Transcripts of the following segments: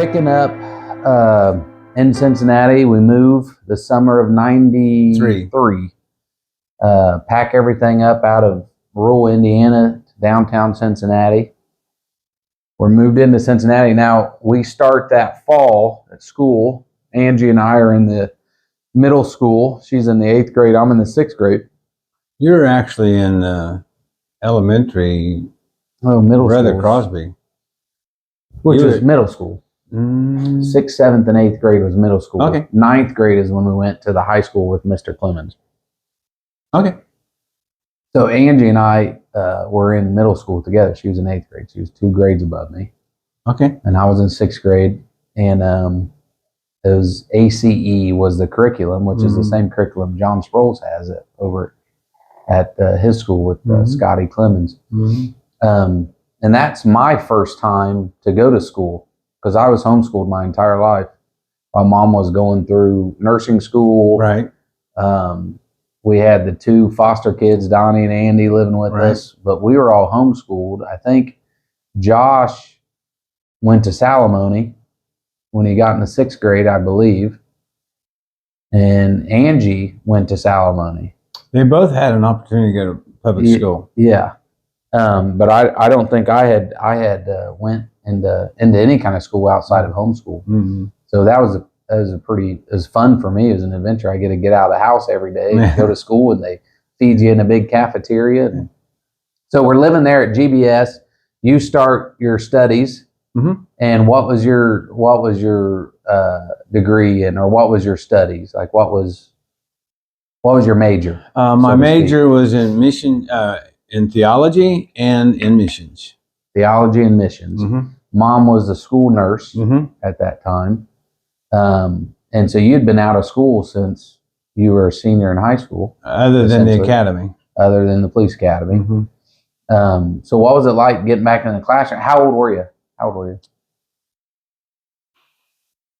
picking up in Cincinnati. We moved the summer of '93. Pack everything up out of rural Indiana to downtown Cincinnati. We're moved into Cincinnati. Now, we start that fall at school. Angie and I are in the middle school. She's in the 8th grade. I'm in the 6th grade. You're actually in elementary. Oh, middle school. Brother Crosby. Which was middle school. 6th, 7th, and 8th grade was middle school. Okay. 9th grade is when we went to the high school with Mr. Clemens. Okay. So Angie and I were in middle school together. She was in 8th grade. She was 2 grades above me. Okay. And I was in 6th grade. And it was ACE was the curriculum, which is the same curriculum John Sproles has over at his school with Scotty Clemens. And that's my first time to go to school because I was homeschooled my entire life. My mom was going through nursing school. Right. We had the 2 foster kids, Donnie and Andy, living with us, but we were all homeschooled. I think Josh went to Salamone when he got in the 6th grade, I believe. And Angie went to Salamone. They both had an opportunity to go to public school. Yeah. But I don't think I had went into any kind of school outside of homeschool. So that was it was fun for me. It was an adventure. I get out of the house every day, go to school, and they feed you in a big cafeteria. And so we're living there at GBS. You start your studies, and what was your degree in, or what was your studies? Like what was your major? My major was in mission. In theology and in missions. Theology and missions. Mom was a school nurse at that time. And so you'd been out of school since you were a senior in high school. Other than the academy. Other than the police academy. So what was it like getting back in the classroom? How old were you?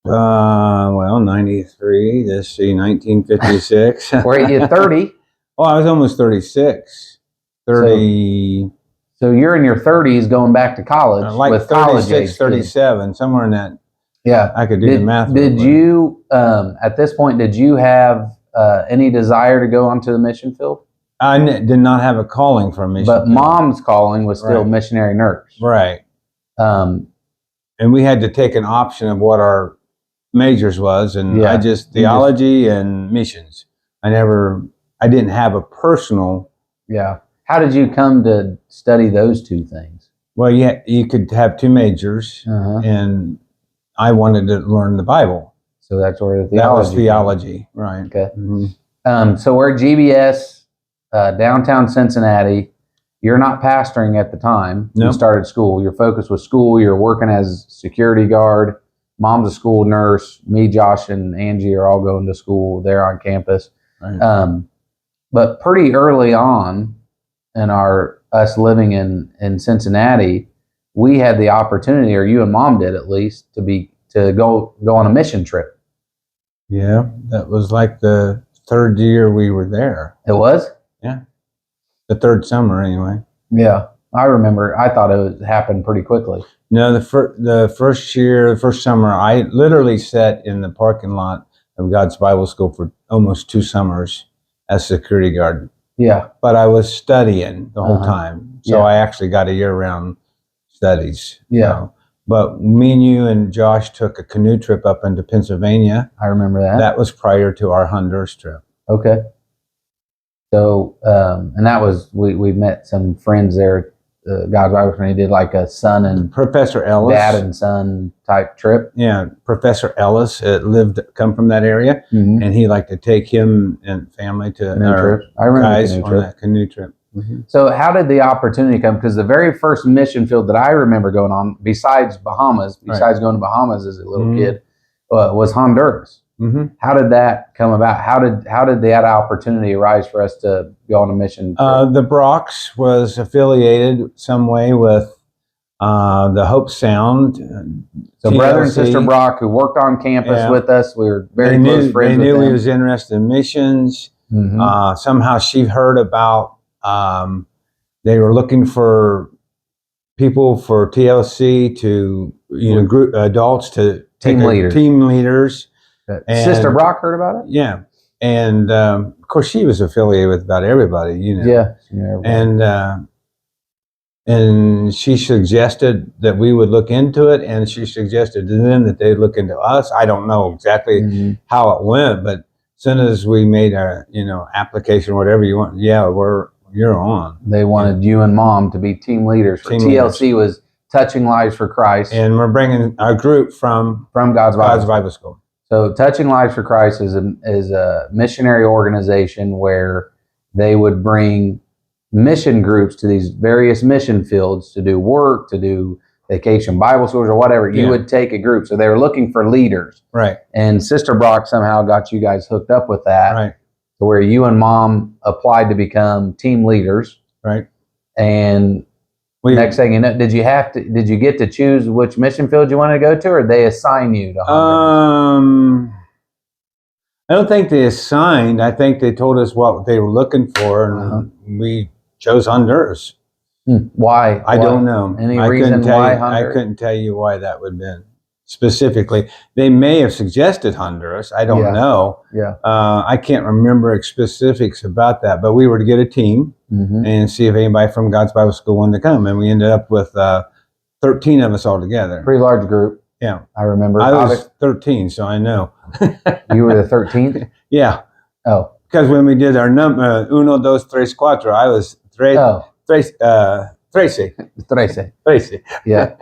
Well, 93. Let's see, 1956. Were you 30? Oh, I was almost 36. 30. So you're in your 30s going back to college. Like with 36, 37, somewhere in that. Yeah. I could do the math. Did you, at this point, did you have any desire to go onto the mission field? I did not have a calling for a mission But field. Mom's calling was still missionary nurse. Right. And we had to take an option of what our majors was, and I just theology and missions. I didn't have a personal. Yeah. How did you come to study those 2 things? Well, you could have 2 majors, and I wanted to learn the Bible. So that's where the theology. That was theology, right? Okay. So we're at GBS, downtown Cincinnati. You're not pastoring at the time. No. You started school. Your focus was school. You're working as security guard. Mom's a school nurse. Me, Josh, and Angie are all going to school there on campus. Right. But pretty early on in us living in Cincinnati, we had the opportunity, or you and Mom did at least, to go on a mission trip. Yeah, that was like the 3rd year we were there. It was? Yeah. The 3rd summer, anyway. Yeah, I remember. I thought it happened pretty quickly. No, the first summer, I literally sat in the parking lot of God's Bible School for almost 2 summers as security guard. Yeah. But I was studying the whole time. So I actually got a year-round studies. Yeah. So. But me and you and Josh took a canoe trip up into Pennsylvania. I remember that. That was prior to our Honduras trip. Okay. So, and that was, we met some friends there. God's Bible School. He did like a son and Professor Ellis. Dad and son type trip. Yeah. Professor Ellis come from that area. And he liked to take him and family to our guys on that canoe trip. So how did the opportunity come? Because the very first mission field that I remember going on, besides going to Bahamas as a little kid, was Honduras. How did that come about? How did that opportunity arise for us to go on a mission trip? The Brox was affiliated some way with the Hope Sound. So TLC. Brother and Sister Brock, who worked on campus with us, we were very close friends. They knew he was interested in missions. Somehow she heard about they were looking for people for TLC to group adults to team leaders. Team leaders. And Sister Brock heard about it? Yeah. And of course, she was affiliated with about everybody, Yeah. And she suggested that we would look into it, and she suggested to them that they'd look into us. I don't know exactly how it went, but as soon as we made our, application, whatever you want, you're on. They wanted you and Mom to be team leaders. TLC was Touching Lives for Christ. And we're bringing our group from God's Bible School. So Touching Lives for Christ is a missionary organization where they would bring mission groups to these various mission fields to do work, to do vacation Bible schools or whatever. You would take a group. So they were looking for leaders. Right. And Sister Brock somehow got you guys hooked up with that. Right. To where you and Mom applied to become team leaders. Right. And next thing you know, did you get to choose which mission field you wanted to go to, or they assign you to Honduras? I don't think they assigned. I think they told us what they were looking for, and we chose Honduras. Why? I don't know. Any reason why Honduras? I couldn't tell you why that would have been specifically. They may have suggested Honduras. I don't know. Yeah. I can't remember specifics about that, but we were to get a team and see if anybody from God's Bible School wanted to come, and we ended up with 13 of us all together. Pretty large group. Yeah. I remember. I was 13, so I know. You were the 13th? Yeah. Oh. Because when we did our number, uno, dos, tres, cuatro, I was Tracy. Tracy. Yeah.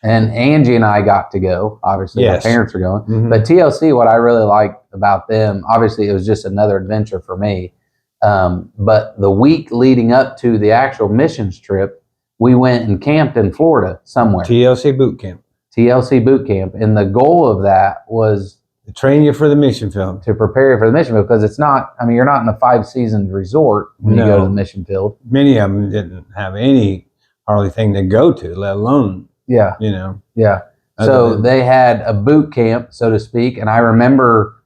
And Angie and I got to go. Obviously, my parents were going. But TLC, what I really liked about them, obviously, it was just another adventure for me. But the week leading up to the actual missions trip, we went and camped in Florida somewhere. TLC boot camp. And the goal of that was to train you for the mission field. To prepare you for the mission field, because it's not, you're not in a 5-season resort when you go to the mission field. Many of them didn't have hardly thing to go to, let alone, Yeah. So they had a boot camp, so to speak. And I remember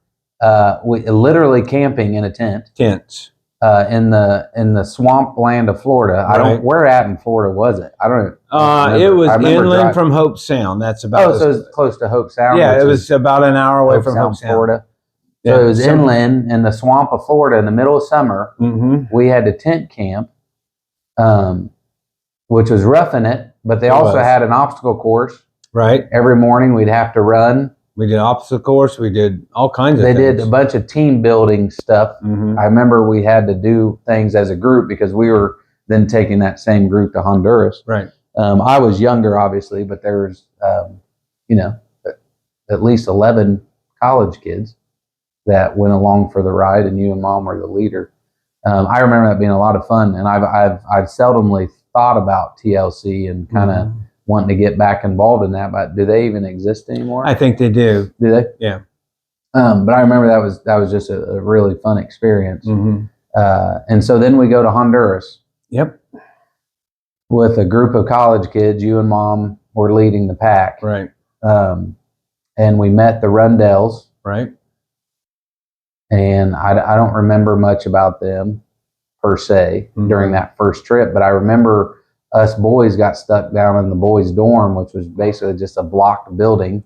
we literally camping in a tent. Tents. In the swamp land of Florida. Where at in Florida was it? I don't know. It was inland from Hope Sound. That's about. So it's close to Hope Sound. Yeah, it was about an hour away from Hope Sound, Florida. So it was inland in the swamp of Florida in the middle of summer. We had to tent camp, which was roughing it, but they also had an obstacle course. Right. Every morning we'd have to run. We did obstacle course. We did all kinds of things. They did a bunch of team building stuff. I remember we had to do things as a group because we were then taking that same group to Honduras. Right. I was younger, obviously, but there was, at least 11 college kids that went along for the ride, and you and Mom were the leader. I remember that being a lot of fun, and I've seldomly thought about TLC and kind of wanting to get back involved in that, but do they even exist anymore? I think they do. Do they? Yeah. But I remember that was just a really fun experience. And so then we go to Honduras. Yep. With a group of college kids. You and Mom were leading the pack. Right. And we met the Rundells. Right. And I don't remember much about them per se during that first trip, but I remember us boys got stuck down in the boys' dorm, which was basically just a blocked building,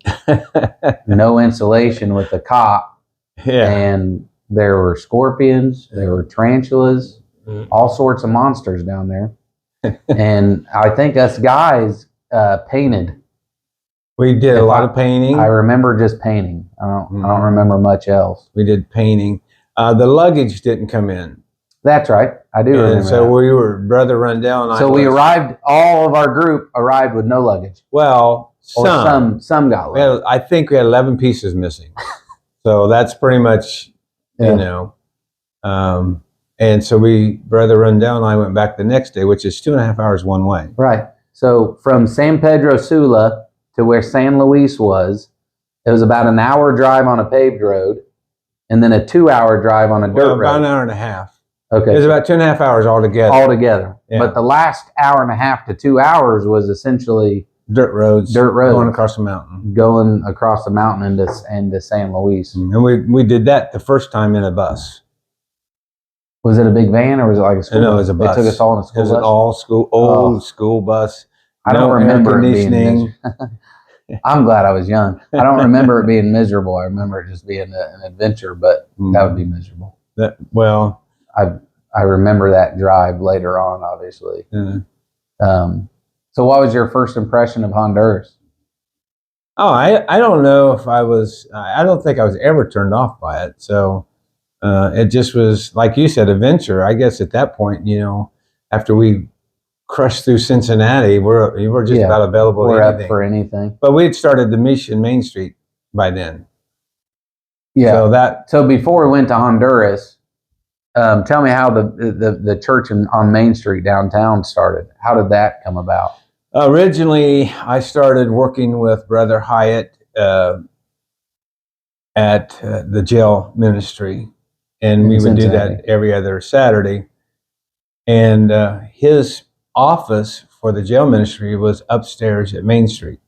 no insulation, with a cot. Yeah. And there were scorpions, there were tarantulas, all sorts of monsters down there. And I think us guys painted. We did a lot of painting. I remember just painting. I don't remember much else. We did painting. The luggage didn't come in. That's right. I do remember. So we were Brother Rundell and I. So we arrived. All of our group arrived with no luggage. Well, some got luggage. I think we had 11 pieces missing. So that's pretty much, And so Brother Rundell and I went back the next day, which is 2.5 hours one way. Right. So from San Pedro Sula to where San Luis was, it was about an hour drive on a paved road, and then a 2-hour drive on a dirt road. About an hour and a half. Okay. It was about 2.5 hours altogether. Yeah. But the last hour and a half to 2 hours was essentially dirt roads. Going across the mountain. Going across the mountain into San Luis. And we did that the first time in a bus. Was it a big van or was it like a school bus? No, it was a bus. They took us all in a school bus? It was an old school bus. I don't remember it being I'm glad I was young. I don't remember it being miserable. I remember it just being an adventure, but that would be miserable. I remember that drive later on, obviously. So what was your first impression of Honduras? Oh, I don't know if I don't think I was ever turned off by it. So it just was, like you said, adventure. I guess at that point, after we crushed through Cincinnati, we're just about available we're to anything. Up for anything. But we had started the mission Main Street by then. Yeah. So before we went to Honduras, tell me how the church on Main Street downtown started. How did that come about? Originally, I started working with Brother Hyatt at the jail ministry, and we would do that every other Saturday. And his office for the jail ministry was upstairs at Main Street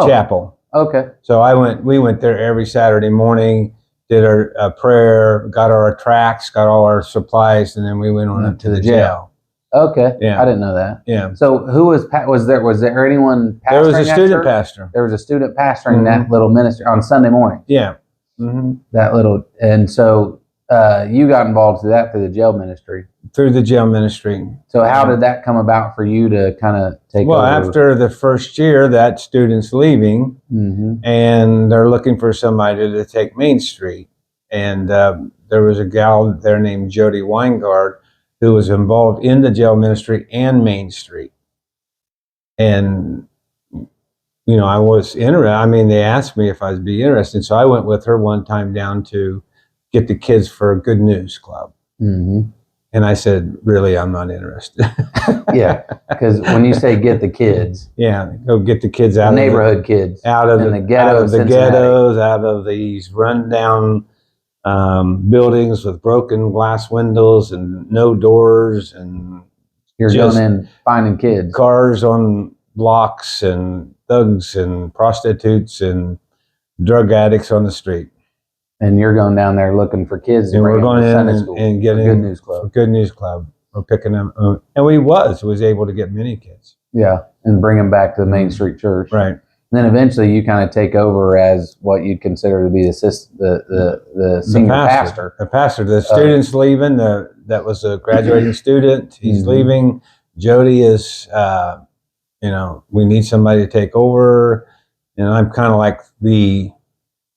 Chapel. Okay. So we went there every Saturday morning, did our prayer, got our tracts, got all our supplies, and then we went on up to the jail. Okay. Yeah. I didn't know that. Yeah. So who was there anyone pastoring? There was a student pastor. There was a student pastoring that little ministry on Sunday morning. Yeah. And so you got involved through the jail ministry. Through the jail ministry. So how did that come about for you to kind of take over? Well, after the first year, that student's leaving, and they're looking for somebody to take Main Street. And there was a gal there named Jody Weingard who was involved in the jail ministry and Main Street. And, I was interested. I mean, they asked me if I'd be interested. So I went with her one time down to get the kids for a Good News Club. And I said, really, I'm not interested. Yeah, because when you say get the kids. Yeah, go get the kids out of the neighborhood kids. Out of the ghettos, out of these rundown buildings with broken glass windows and no doors, and you're going in finding kids, cars on blocks, and thugs and prostitutes and drug addicts on the street. And you're going down there looking for kids, and we're going in and getting Good News Club. Good News Club. We're picking them, and we was able to get many kids. Yeah, and bring them back to the Main Street Church. Right. And then eventually you kind of take over as what you consider to be the senior pastor. The pastor. The student's leaving. That was a graduating student. He's leaving. Jody is, we need somebody to take over. And I'm kind of like the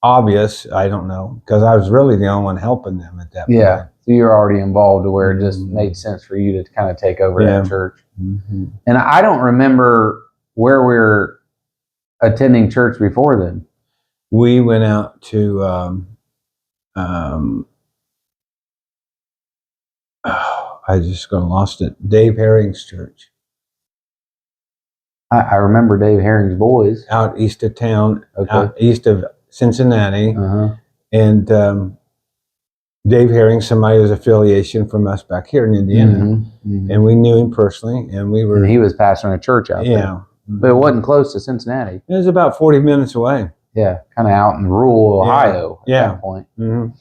obvious, I don't know, because I was really the only one helping them at that point. Yeah, so you're already involved to where it just made sense for you to kind of take over that church. And I don't remember where we were attending church before then. We went out to I just lost it. Dave Herring's church. I remember Dave Herring's boys. Out east of town, out east of Cincinnati. And Dave Herring, somebody was affiliation from us back here in Indiana. And we knew him personally, and we were... And he was pastoring a church out there. But it wasn't close to Cincinnati. It was about 40 minutes away. Yeah, kind of out in rural Ohio at that point.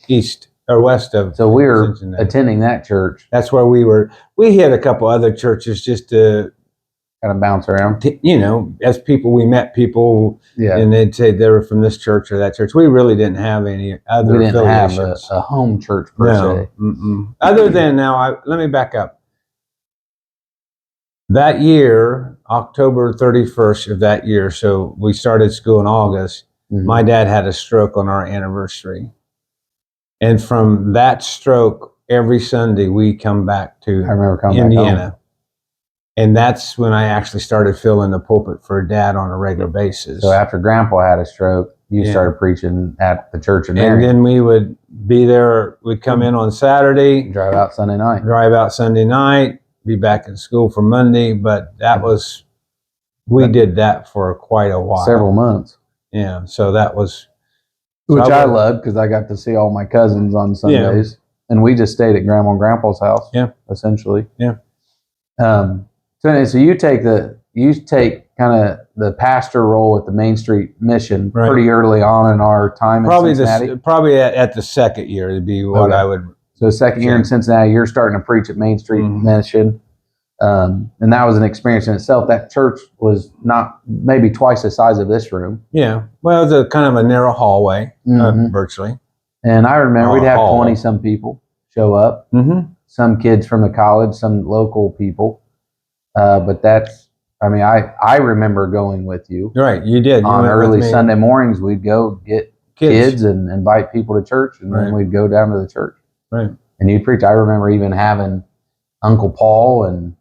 East or west of So we were attending that church. That's where we were. We had a couple other churches just to... kind of bounce around. As people, we met people, and they'd say they were from this church or that church. We really didn't have any other affiliations. We didn't have a home church per se. Other than let me back up. That year, October 31st of that year, so we started school in August, my dad had a stroke on our anniversary. And from that stroke, every Sunday we come back to Indiana. And that's when I actually started filling the pulpit for Dad on a regular basis. So after Grandpa had a stroke, you started preaching at the church in Marion. And then we would be there. We'd come in on Saturday. Drive out Sunday night. Be back in school for Monday. But that was, we did that for quite a while. Several months. Yeah. So that was. Which I loved because I got to see all my cousins on Sundays. And we just stayed at Grandma and Grandpa's house. Yeah. Essentially. Yeah. So you take kind of the pastor role at the Main Street Mission pretty early on in our time in Cincinnati? Probably at the second year would be what I would... So the second year in Cincinnati, you're starting to preach at Main Street Mission. And that was an experience in itself. That church was not maybe twice the size of this room. Yeah. Well, it was a kind of a narrow hallway, virtually. And I remember we'd have 20 some people show up. Some kids from the college, some local people. But I remember going with you. Right, you did. On early Sunday mornings, we'd go get kids and invite people to church, and then we'd go down to the church. Right. And you'd preach. I remember even having Uncle Paul and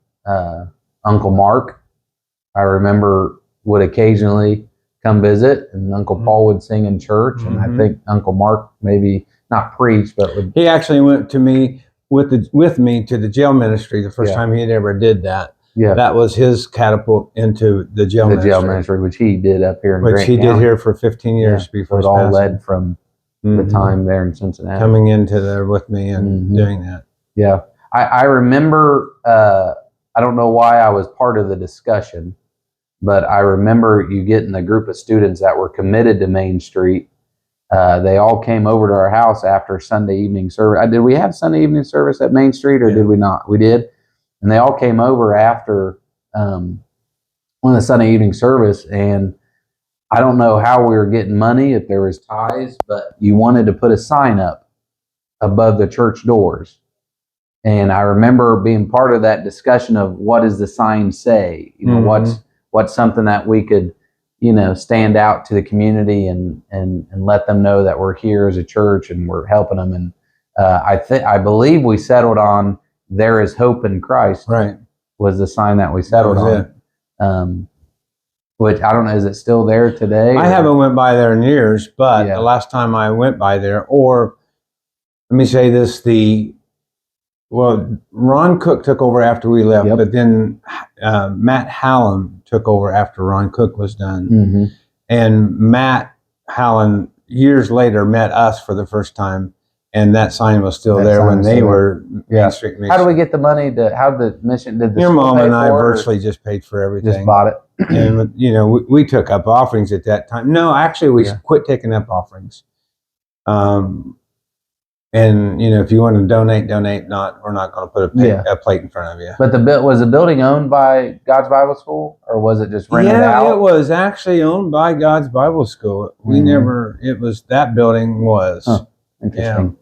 Uncle Mark, I remember, would occasionally come visit, and Uncle Paul would sing in church, and I think Uncle Mark maybe not preach, but he actually went to me with me to the jail ministry the first time he had ever did that. Yeah, that was his catapult into the jail ministry, which he did up here in Grant County. Did here for 15 years before. So it all led from the time there in Cincinnati, coming into there with me and doing that. Yeah, I remember. I don't know why I was part of the discussion, but I remember you getting a group of students that were committed to Main Street. They all came over to our house after Sunday evening service. Did we have Sunday evening service at Main Street, or did we not? We did. And they all came over after one of the Sunday evening service, and I don't know how we were getting money, if there was tithes, but you wanted to put a sign up above the church doors. And I remember being part of that discussion of what does the sign say? You know, what's something that we could, stand out to the community and let them know that we're here as a church and we're helping them. And I believe we settled on "There is hope in Christ." Right, was the sign that we settled on. Which I don't know, is it still there today? I haven't went by there in years, but the last time I went by there, or let me say this, Ron Cook took over after we left, but then Matt Hallen took over after Ron Cook was done. And Matt Hallen, years later, met us for the first time, and that sign was still there when they were Main Street Mission. How do we get the money how the mission, did the Your mom and I virtually just paid for everything. Just bought it. And, we took up offerings at that time. No, actually, we quit taking up offerings. And if you want to donate. Not, we're not going to put a plate in front of you. But was the building owned by God's Bible School, or was it just rented out? Yeah, it was actually owned by God's Bible School. That building was. Huh. Interesting.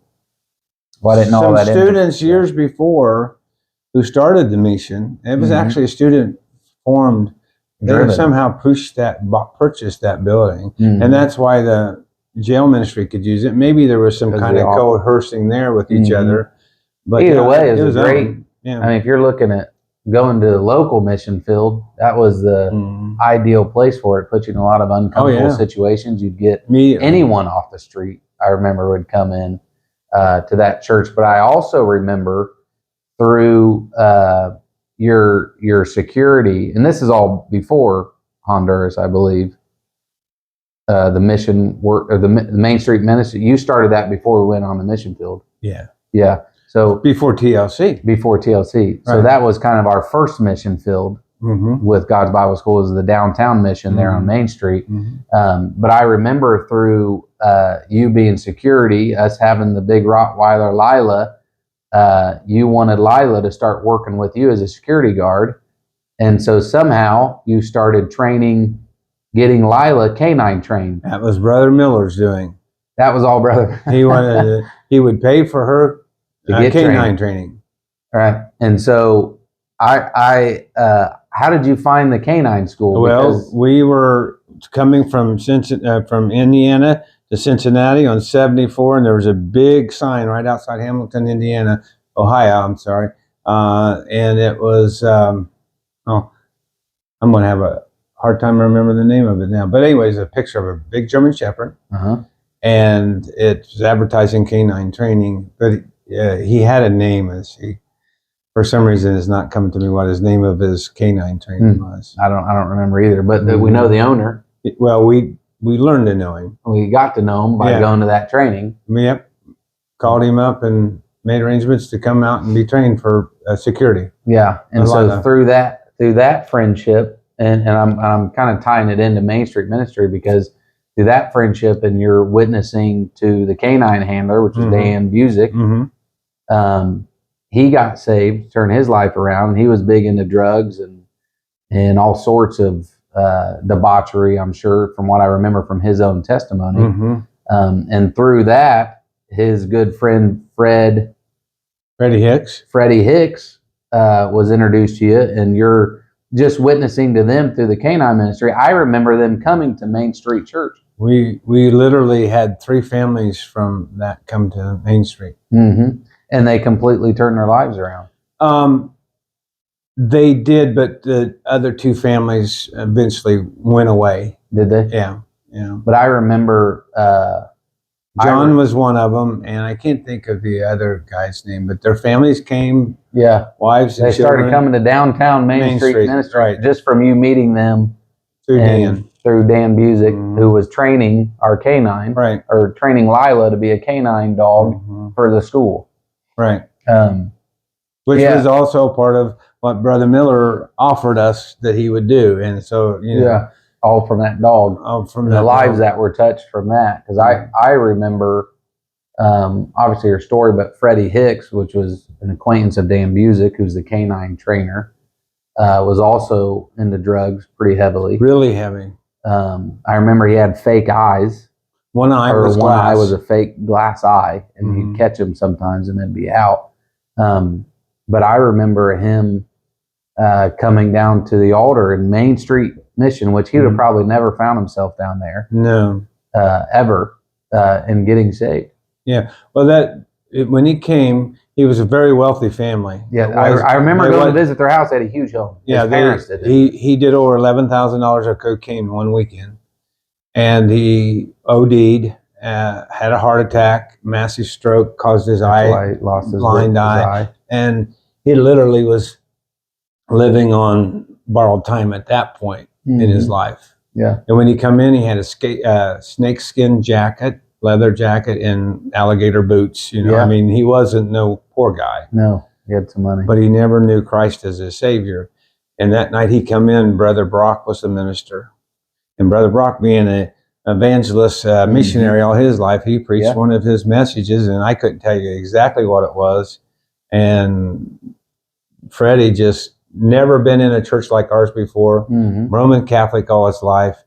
Well, I didn't know all that. Some students years before who started the mission. It was actually a student formed. They somehow purchased that building, and that's why the jail ministry could use it. Maybe there was some kind of coercing there with each other. But either way, it was great. Yeah. I mean, if you're looking at going to the local mission field, that was the ideal place for it. Put you in a lot of uncomfortable situations. You'd get anyone off the street, I remember, would come in to that church. But I also remember through your security, and this is all before Honduras, I believe. The mission work, or the Main Street Ministry. You started that before we went on the mission field. Yeah. So before TLC. So that was kind of our first mission field with God's Bible School, is the downtown mission there on Main Street. But I remember through you being security, us having the big Rottweiler Lila. You wanted Lila to start working with you as a security guard, and so somehow you started getting Lila canine trained. That was Brother Miller's doing. That was all Brother. He would pay for her to get canine training. All right. And so how did you find the canine school? Well, we were coming from Indiana to Cincinnati on 74, and there was a big sign right outside Hamilton, Ohio. I'm sorry. And it was, I'm going to have a hard time remembering the name of it now. But anyways, a picture of a big German Shepherd. And it's advertising canine training. But he had a name. For some reason, it's not coming to me what his name of his canine training was. I don't remember either. But we know the owner. Well, we learned to know him. We got to know him by going to that training. Yep. Called him up and made arrangements to come out and be trained for security. Yeah. And so through that friendship, and I'm kind of tying it into Main Street Ministry, because through that friendship and you're witnessing to the canine handler, which is Dan Busick, he got saved, turned his life around. He was big into drugs and all sorts of debauchery, I'm sure, from what I remember from his own testimony. Mm-hmm. And through that, his good friend Freddie Hicks was introduced to you, and you're just witnessing to them through the canine ministry. I remember them coming to Main Street Church. We literally had 3 families from that come to Main Street. Mm-hmm. And they completely turned their lives around. They did, but the other 2 families eventually went away. Did they? Yeah. But I remember John was one of them, and I can't think of the other guy's name, but their families came. Yeah. Wives and They started coming to downtown Main Street Ministry, right, just from you meeting them through Dan Busick, who was training our canine, right, or training Lila to be a canine dog for the school, right. Which was also part of what Brother Miller offered us that he would do, and so all from that dog, from the lives that were touched from that. Because I remember, obviously your story, but Freddie Hicks, which was an acquaintance of Dan Busick, who's the canine trainer, was also into drugs pretty heavily. Really heavy. I remember he had fake eyes. One eye was a fake glass eye, and you'd catch him sometimes and it'd be out. But I remember him coming down to the altar in Main Street Mission, which he would have probably never found himself down there. No. Ever, and getting saved. Yeah. Well, when he came, he was a very wealthy family. Yeah, I remember going to visit their house. They had a huge home. Yeah, he did over $11,000 of cocaine one weekend, and he OD'd, had a heart attack, massive stroke, caused his lost his blind eye, and he literally was living on borrowed time at that point in his life. Yeah. And when he come in, he had a snakeskin jacket, leather jacket, and alligator boots. I mean, he wasn't no poor guy. No, he had some money. But he never knew Christ as his Savior. And that night he come in, Brother Brock was the minister. And Brother Brock, being an evangelist, missionary all his life, he preached one of his messages, and I couldn't tell you exactly what it was. And Freddie just never been in a church like ours before, Roman Catholic all his life,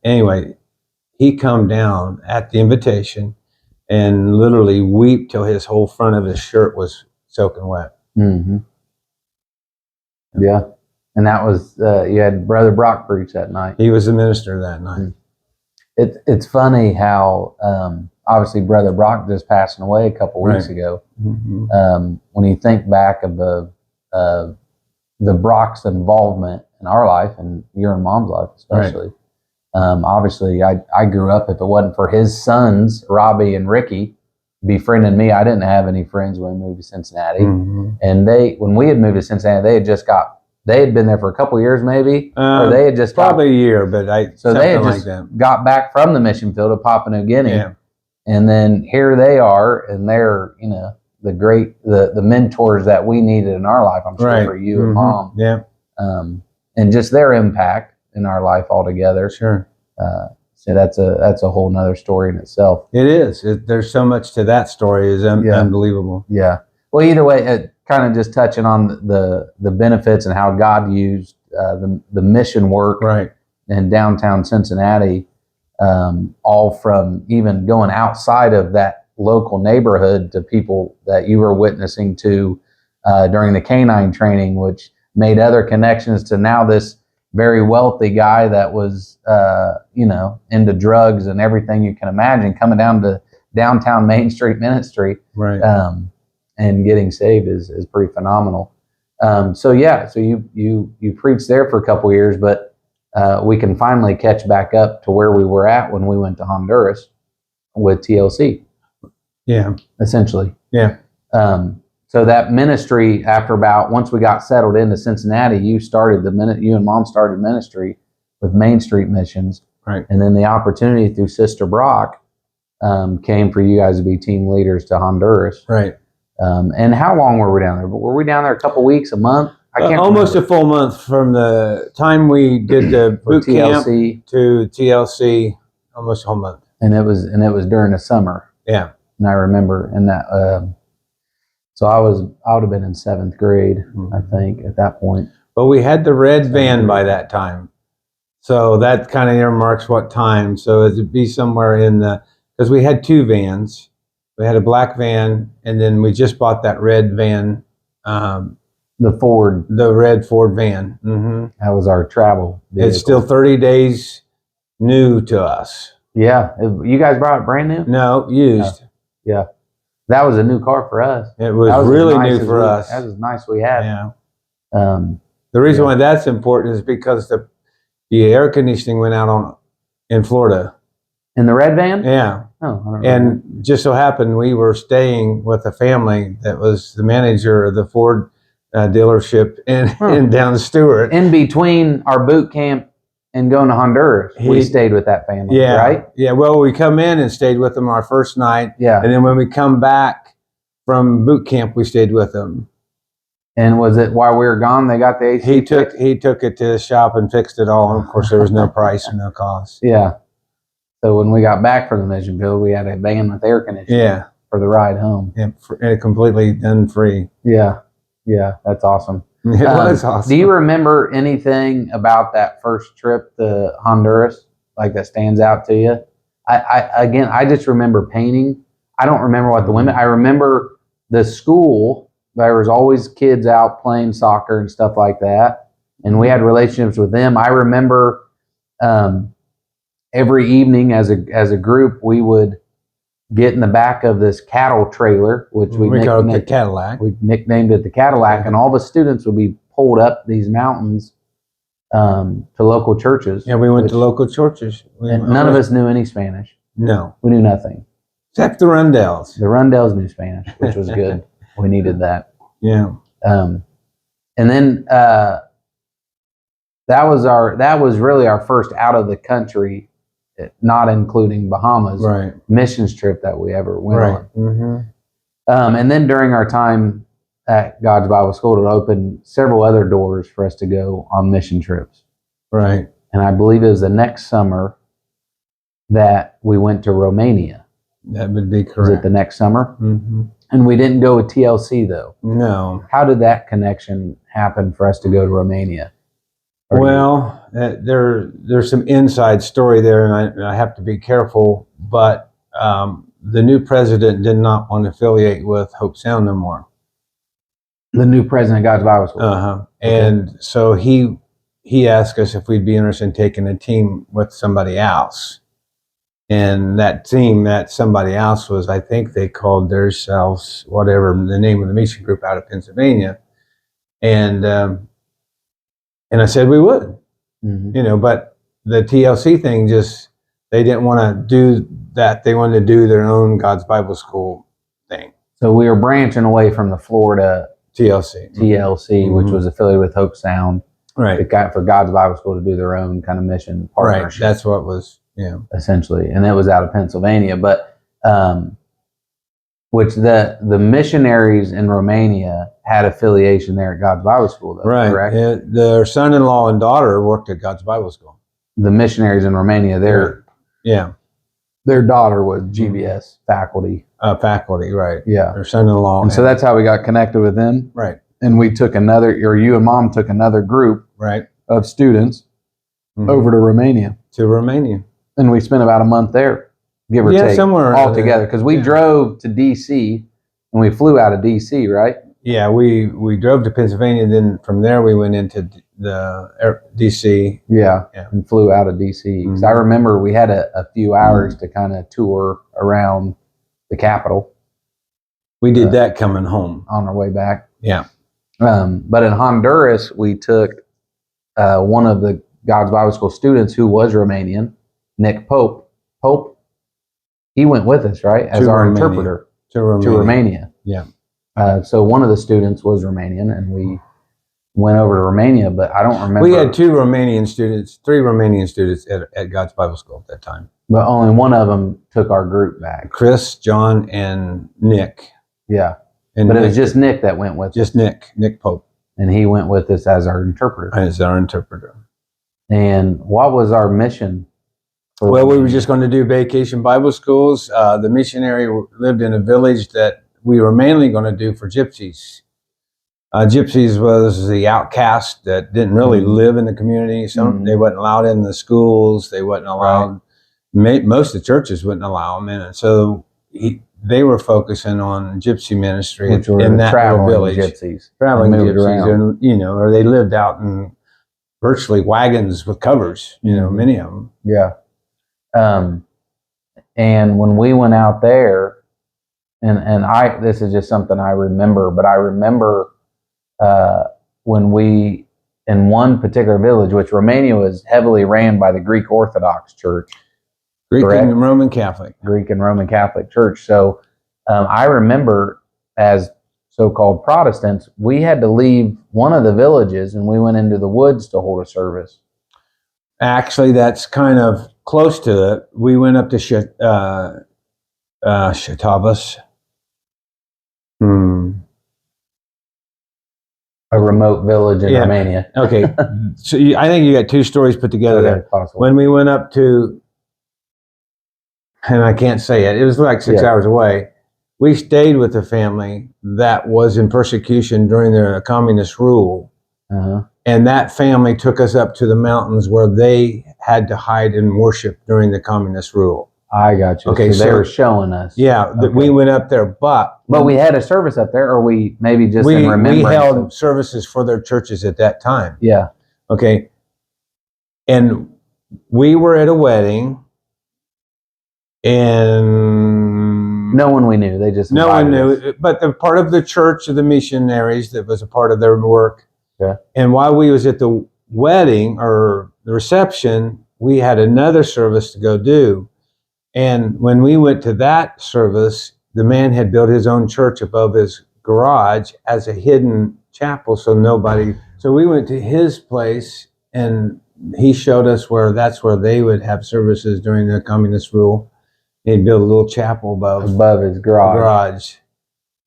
anyway, he come down at the invitation and literally weep till his whole front of his shirt was soaking wet. Yeah. And that was, you had Brother Brock preach that night. He was the minister that night. It's funny how, obviously Brother Brock just passing away a couple weeks ago. When you think back of the Brock's involvement in our life and your and Mom's life especially, obviously I grew up, if it wasn't for his sons, Robbie and Ricky, befriending me, I didn't have any friends when we moved to Cincinnati. And when we had moved to Cincinnati, they had been there for a couple of years maybe, or they had just probably a year, but they had just got back from the mission field of Papua New Guinea. And then here they are, and they're, the mentors that we needed in our life, I'm sure, for you and Mom. Yeah. And just their impact in our life altogether. Sure. So that's a whole nother story in itself. It is. There's so much to that story. It's unbelievable. Yeah. Well, either way, kind of just touching on the benefits and how God used the mission work in downtown Cincinnati, all from even going outside of that local neighborhood to people that you were witnessing to during the canine training, which made other connections to now this very wealthy guy that was, into drugs and everything you can imagine, coming down to downtown Main Street Ministry, and getting saved is pretty phenomenal. So you preached there for a couple of years, but we can finally catch back up to where we were at when we went to Honduras with TLC. Yeah. Essentially. Yeah. So that ministry, once we got settled into Cincinnati, you and Mom started ministry with Main Street Missions. Right. And then the opportunity through Sister Brock came for you guys to be team leaders to Honduras. Right. And how long were we down there? Were we down there a couple weeks, a month? I can't almost remember. A full month from the time we did the boot camp to TLC, almost a whole month. And it was during the summer. Yeah. And I remember in that, so I would have been in 7th grade, I think, at that point. But we had the red van by that time. So that kind of earmarks what time. So it'd be somewhere in because we had 2 vans. We had a black van, and then we just bought that red van. The red Ford van. That was our travel vehicle. It's still 30 days new to us. Yeah. You guys brought it brand new? No, used. Yeah. That was a new car for us. It was really new for us. That was nice we had. Yeah. The reason why that's important is because the air conditioning went out in Florida. In the red van? Yeah. Oh, I don't know. Just so happened we were staying with a family that was the manager of the Ford dealership in down Stewart. In between our boot camp and going to Honduras, we stayed with that family, right? Yeah, well, we come in and stayed with them our first night. Yeah. And then when we come back from boot camp, we stayed with them. And was it while we were gone, they got the AC? He took it to the shop and fixed it all. And of course, there was no price or no cost. Yeah. So when we got back from the mission field, we had a van with air conditioning for the ride home. Yeah, and completely done free. Yeah. Yeah, that's awesome. It was awesome. Do you remember anything about that first trip to Honduras, like that stands out to you? I just remember painting. I don't remember what the women. I remember the school. There was always kids out playing soccer and stuff like that, and we had relationships with them. I remember every evening as a group, we would get in the back of this cattle trailer, which we called it the Cadillac. We nicknamed it the Cadillac, and all the students would be pulled up these mountains to local churches. Yeah, we went to local churches. None of us knew any Spanish. No. We knew nothing. Except the Rundells. The Rundells knew Spanish, which was good. We needed that. Yeah. And then that was really our first out of the country, not including Bahamas, missions trip that we ever went on. Mm-hmm. And then during our time at God's Bible School, it opened several other doors for us to go on mission trips. Right. And I believe it was the next summer that we went to Romania. That would be correct. Was it the next summer? Mm-hmm. And we didn't go with TLC, though. No. How did that connection happen for us to go to Romania? Well, there's some inside story there, and I have to be careful, but the new president did not want to affiliate with Hope Sound no more. The new president of God's Bible School. Uh-huh. And so he asked us if we'd be interested in taking a team with somebody else. And that team, that somebody else was, I think they called themselves, whatever, the name of the mission group out of Pennsylvania. And I said we would, but the TLC thing they didn't want to do that. They wanted to do their own God's Bible School thing. So we were branching away from the Florida TLC, which was affiliated with Hope Sound. Right. For God's Bible School to do their own kind of mission partnership. Right. That's what was, essentially. And it was out of Pennsylvania, but which the missionaries in Romania had affiliation there at God's Bible School, though, correct? Yeah, their son-in-law and daughter worked at God's Bible School. The missionaries in Romania, their daughter was GBS faculty. Faculty, right. Yeah. Their son-in-law. And so that's how we got connected with them. Right. And we took you and Mom took another group of students over to Romania. And we spent about a month there, give or take, somewhere all together. Because we drove to D.C. and we flew out of D.C., right? Yeah, we drove to Pennsylvania. Then from there we went into the D.C. Yeah, and flew out of D.C. I remember we had a few hours to kind of tour around the capital. We did that coming home. On our way back. Yeah. But in Honduras, we took one of the God's Bible School students who was Romanian, Nick Pope. He went with us, right? As our interpreter to Romania. Yeah. So one of the students was Romanian, and we went over to Romania, but I don't remember. We had three Romanian students at God's Bible School at that time. But only one of them took our group back. Chris, John, and Nick. Yeah. And but it was just Nick that went with us. Just Nick Pope. And he went with us as our interpreter. As our interpreter. And what was our mission? Well, we were just going to do vacation Bible schools. The missionary lived in a village that we were mainly going to do for gypsies. Gypsies was the outcast that didn't really live in the community. They wasn't allowed in the schools. They wasn't allowed. Most of the churches wouldn't allow them in. And so they were focusing on gypsy ministry in that little village. Traveling gypsies, and, or they lived out in virtually wagons with covers. Many of them. Yeah. And when we went out there, and this is just something I remember, but I remember when we, in one particular village, which Romania was heavily ran by the Greek Orthodox Church. Greek and Roman Catholic. Greek and Roman Catholic Church. So I remember, as so-called Protestants, we had to leave one of the villages and we went into the woods to hold a service. Actually, that's kind of close to it. We went up to Shatavas. A remote village in Romania. Okay. So I think you got two stories put together there. Possible. When we went up to, and I can't say it, it was like 6 hours away. We stayed with a family that was in persecution during the communist rule. And that family took us up to the mountains where they had to hide and worship during the communist rule. I got you. Okay, so they were showing us. Yeah, we went up there, but we had a service up there, or we maybe just in remembrance. We held services for their churches at that time. Yeah. Okay. And we were at a wedding, and no one we knew. They just no one knew, but they're part of the church of the missionaries. That was a part of their work. Yeah. And while we was at the wedding or the reception, we had another service to go do. And when we went to that service, the man had built his own church above his garage as a hidden chapel, so we went to his place, and he showed us that's where they would have services during the communist rule. He'd build a little chapel above his garage.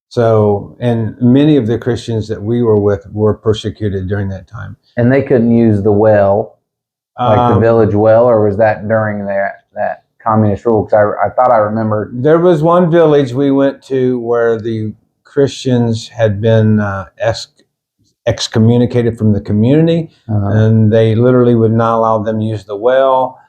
So, and many of the Christians that we were with were persecuted during that time. And they couldn't use the well, like the village well, or was that during that communist rule? Because I thought I remembered. There was one village we went to where the Christians had been excommunicated from the community, and they literally would not allow them to use the well,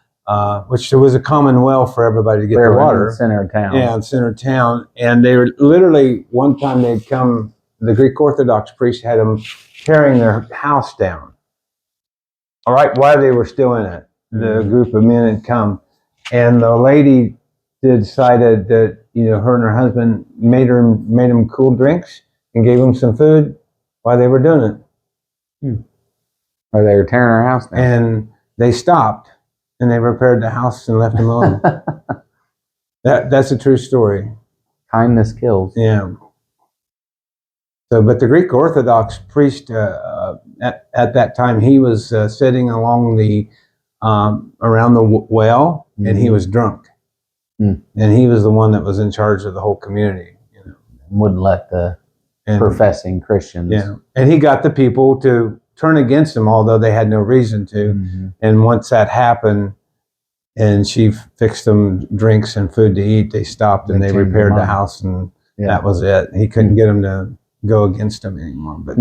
which there was a common well for everybody to get their water. In the center of town. Yeah, in the center of town. And they were literally, one time they'd come, the Greek Orthodox priest had them tearing their house down. All right, while they were still in it, the group of men had come. And the lady decided that, her and her husband made them cool drinks and gave them some food while they were doing it. Or they were tearing her house down. And they stopped and they repaired the house and left them alone. That's a true story. Kindness kills. Yeah. So, but the Greek Orthodox priest at that time, he was sitting along the around the well, and he was drunk, and he was the one that was in charge of the whole community. Wouldn't let the professing Christians. Yeah, and he got the people to turn against him, although they had no reason to. And once that happened, and she fixed them drinks and food to eat, they stopped and they repaired the house, and that was it. He couldn't get them to go against him anymore. But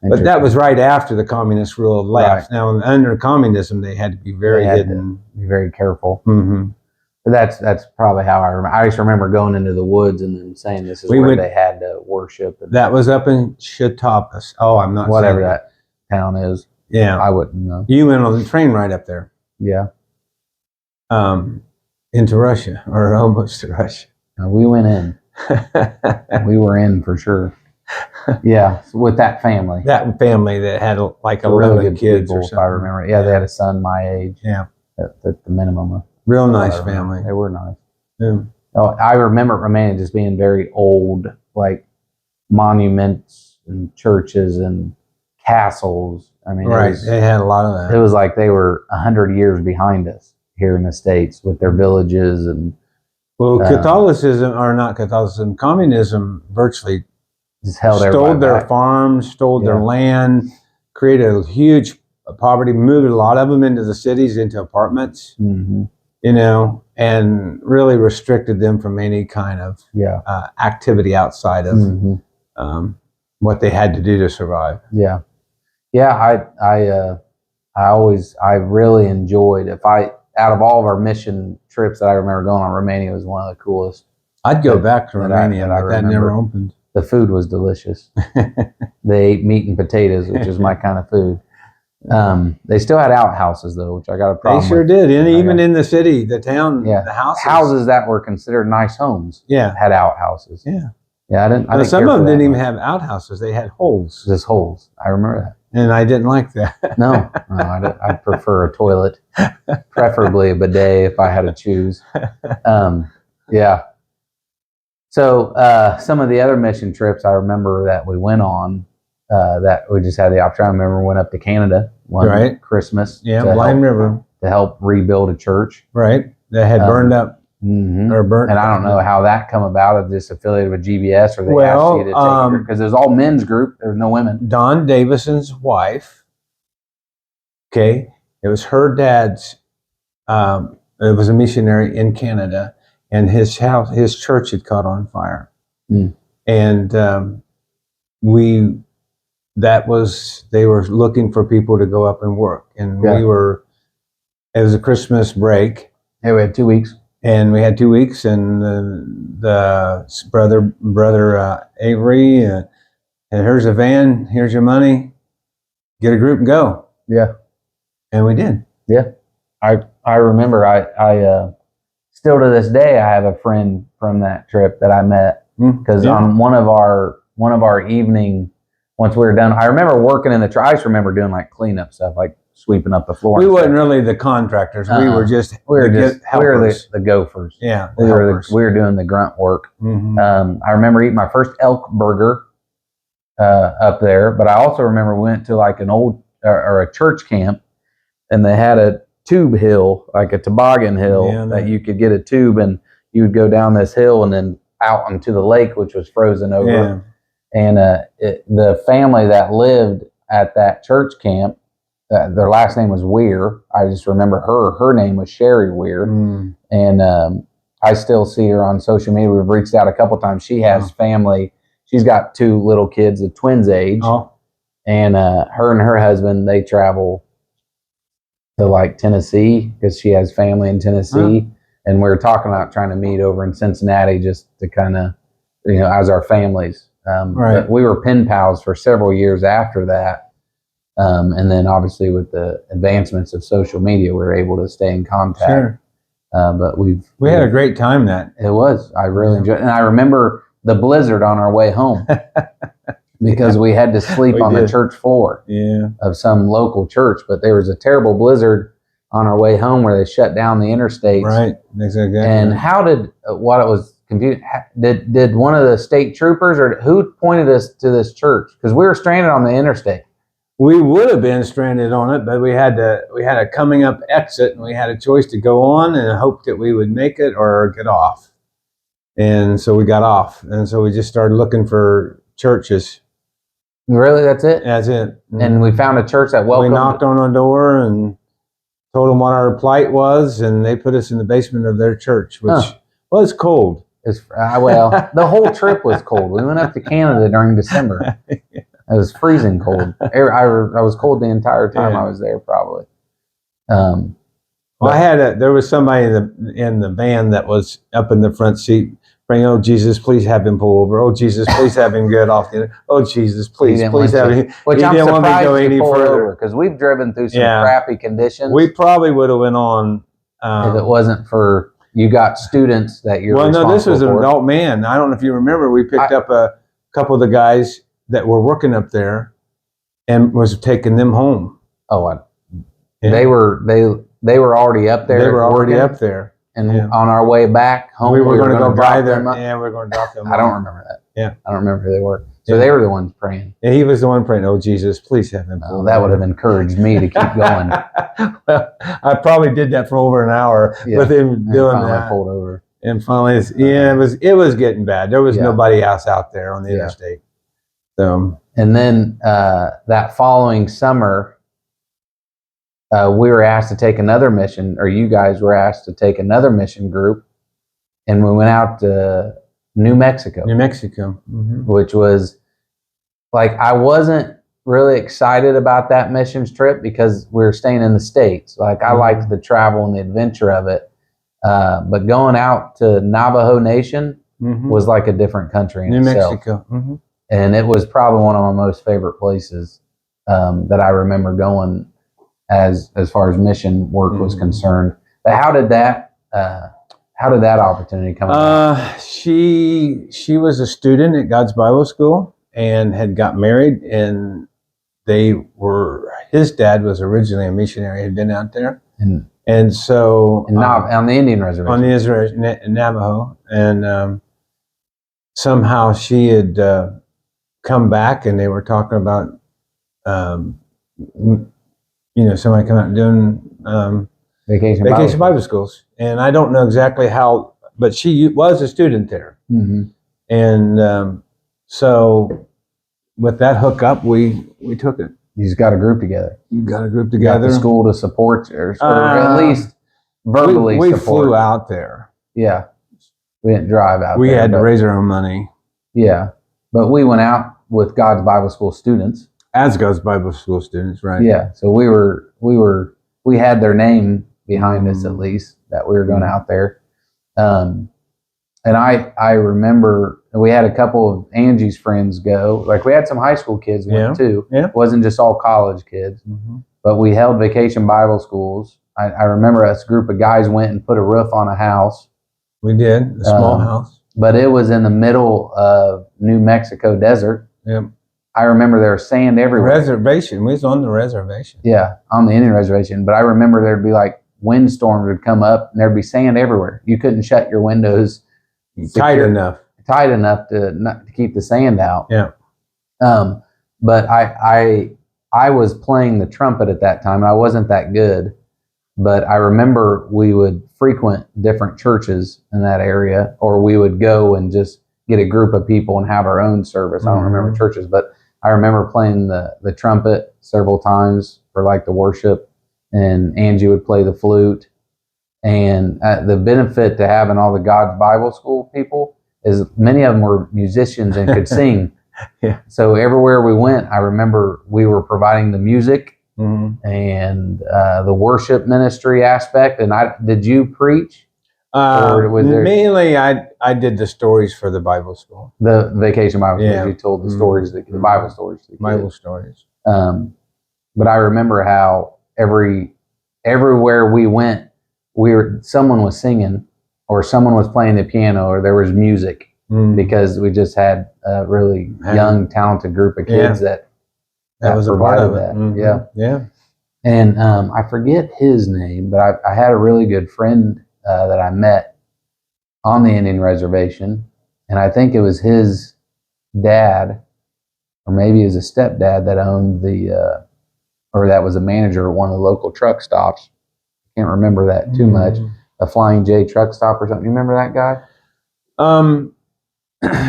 but that was right after the communist rule had left. Right. Now, under communism, they had to be very hidden, be very careful. But that's probably how I remember. I just remember going into the woods and then saying this is where they had to worship. And that was up in Shatavas. Oh, I'm not whatever that town is. Yeah, I wouldn't know. You went on the train right up there. Yeah. Into Russia, or almost to Russia. No, we went in. We were in for sure. Yeah, with that family. That family that had like 11 really good kids people, or something. if I remember. Yeah, they had a son my age. Yeah. At the minimum. Real nice family. They were nice. Yeah. Oh, I remember Romania just being very old, like monuments and churches and castles. I mean, they had a lot of that. It was like they were 100 years behind us here in the States with their villages and. Well, communism virtually stole their farms, stole their land, created a huge poverty, moved a lot of them into the cities, into apartments. and really restricted them from any kind of activity outside of what they had to do to survive. Yeah. I really enjoyed, out of all of our mission trips that I remember going on, Romania was one of the coolest. I'd go back to Romania, but that never opened. The food was delicious. They ate meat and potatoes, which is my kind of food. They still had outhouses though, which I got a problem with. They sure did. And even in the city, the town, the houses that were considered nice homes had outhouses. I didn't some of them didn't even have outhouses. They had holes. Just holes. I remember that. And I didn't like that. No, I prefer a toilet, preferably a bidet if I had to choose. So some of the other mission trips I remember that we went on, that we just had the option. I remember we went up to Canada one Christmas. Blind River. To help rebuild a church. Right. That had burned up. Or burnt. And I don't know how that come about, if this affiliated with GBS or they asked you to take it, because it was all men's group. There was no women. Don Davison's wife. Okay. It was her dad's, it was a missionary in Canada, and his church had caught on fire. And they were looking for people to go up and work. And it was a Christmas break. We had 2 weeks. And we had 2 weeks, and the brother Avery, and here's a van, here's your money, get a group and go. Yeah. And we did. Yeah. I remember, I still to this day, I have a friend from that trip that I met, because on one of our evening, once we were done, I remember working in the church. I just remember doing like cleanup stuff, like sweeping up the floor. We wasn't really the contractors. We were just the gophers. Yeah, we were doing the grunt work. I remember eating my first elk burger up there, but I also remember we went to like an old or a church camp, and they had a tube hill, like a toboggan hill, that you could get a tube and you would go down this hill and then out into the lake, which was frozen over. And the family that lived at that church camp, their last name was Weir. I just remember her name was Sherry Weir. And I still see her on social media. We've reached out a couple times. She has family. She's got 2 little kids, the twins age. And her and her husband, they travel to like Tennessee, because she has family in Tennessee. And we were talking about trying to meet over in Cincinnati, just to kind of, as our families. But we were pen pals for several years after that. And then obviously with the advancements of social media, we were able to stay in contact. But we had a great time It was. I really enjoyed it. And I remember the blizzard on our way home because we had to sleep on the church floor of some local church. But there was a terrible blizzard on our way home where they shut down the interstates. Right. Exactly. And how did, what it was confusing, did one of the state troopers, or who pointed us to this church? Because we were stranded on the interstate. We would have been stranded on it, but we had a coming up exit, and we had a choice to go on and hope that we would make it or get off. And so we got off, and so we just started looking for churches. Really, that's it? That's it. And we found a church that welcomed. We knocked on a door and told them what our plight was, and they put us in the basement of their church, which was cold. Well, the whole trip was cold. We went up to Canada during December. It was freezing cold. I was cold the entire time I was there, probably. Well, there was somebody in the van that was up in the front seat praying, "Oh Jesus, please have him pull over. Oh Jesus, please have him get off the. Oh Jesus, please have him." Which I'm surprised you pulled over, because we've driven through some crappy conditions. We probably would have went on if it wasn't for you got students that you're. Well, no, this was an adult man. I don't know if you remember. We picked up a couple of the guys that were working up there, and was taking them home. They were already up there. They were already up there, and on our way back home, we were going to go by them. Yeah, we were going to drop them. I don't remember that. Yeah, I don't remember who they were. So they were the ones praying. Yeah, he was the one praying. "Oh Jesus, please have him." That would have encouraged me to keep going. Well, I probably did that for over an hour with him doing that. Pulled over. And finally, it was getting bad. There was nobody else out there on the interstate. So, and then that following summer, we were asked to take another mission, or you guys were asked to take another mission group, and we went out to New Mexico. New Mexico. Mm-hmm. Which was like, I wasn't really excited about that missions trip because we were staying in the States. Like, I liked the travel and the adventure of it. But going out to Navajo Nation was like a different country in New itself. Mexico. Mm-hmm. And it was probably one of my most favorite places that I remember going as far as mission work was concerned. But how did that opportunity come about? She was a student at God's Bible School and had got married, and his dad was originally a missionary, had been out there. And so on the Indian reservation. On the Israel Navajo. And somehow she had come back, and they were talking about somebody coming out and doing Vacation Bible schools. And I don't know exactly how, but she was a student there. Mm-hmm. And so with that hookup, we took it. You just got a group together. You got a group You together. got the school to support you, or at least verbally we support. flew out there. Yeah. We didn't drive out we there. We had to raise our own money. Yeah. But we went out with God's Bible School students. As God's Bible School students, right? Yeah. So we had their name behind us, at least, that we were going out there. And I remember we had a couple of Angie's friends go. Like, we had some high school kids went too. Yeah. It wasn't just all college kids. Mm-hmm. But we held vacation Bible schools. I remember us group of guys went and put a roof on a house. We did, a small house. But it was in the middle of New Mexico desert. Yep. I remember there was sand everywhere. Reservation. We was on the reservation. Yeah, on the Indian reservation. But I remember there'd be like windstorms would come up and there'd be sand everywhere. You couldn't shut your windows tight enough to keep the sand out. Yeah. But I was playing the trumpet at that time. And I wasn't that good, but I remember we would frequent different churches in that area, or we would go and just get a group of people and have our own service. I don't remember churches, but I remember playing the trumpet several times for like the worship, and Angie would play the flute. And the benefit to having all the God's Bible School people is many of them were musicians and could sing. Yeah. So everywhere we went, I remember we were providing the music and the worship ministry aspect. And did you preach? Mainly, I did the stories for the Bible school. The vacation Bible school. Yeah. You told the stories, the Bible stories. Bible stories. But I remember how everywhere we went, someone was singing, or someone was playing the piano, or there was music, because we just had a really young, talented group of kids that was a part of it. That. Mm-hmm. Yeah. Yeah. And I forget his name, but I had a really good friend that I met on the Indian reservation, and I think it was his dad, or maybe it was a stepdad, that owned or that was a manager at one of the local truck stops. Can't remember that too much. A Flying J truck stop or something. You remember that guy?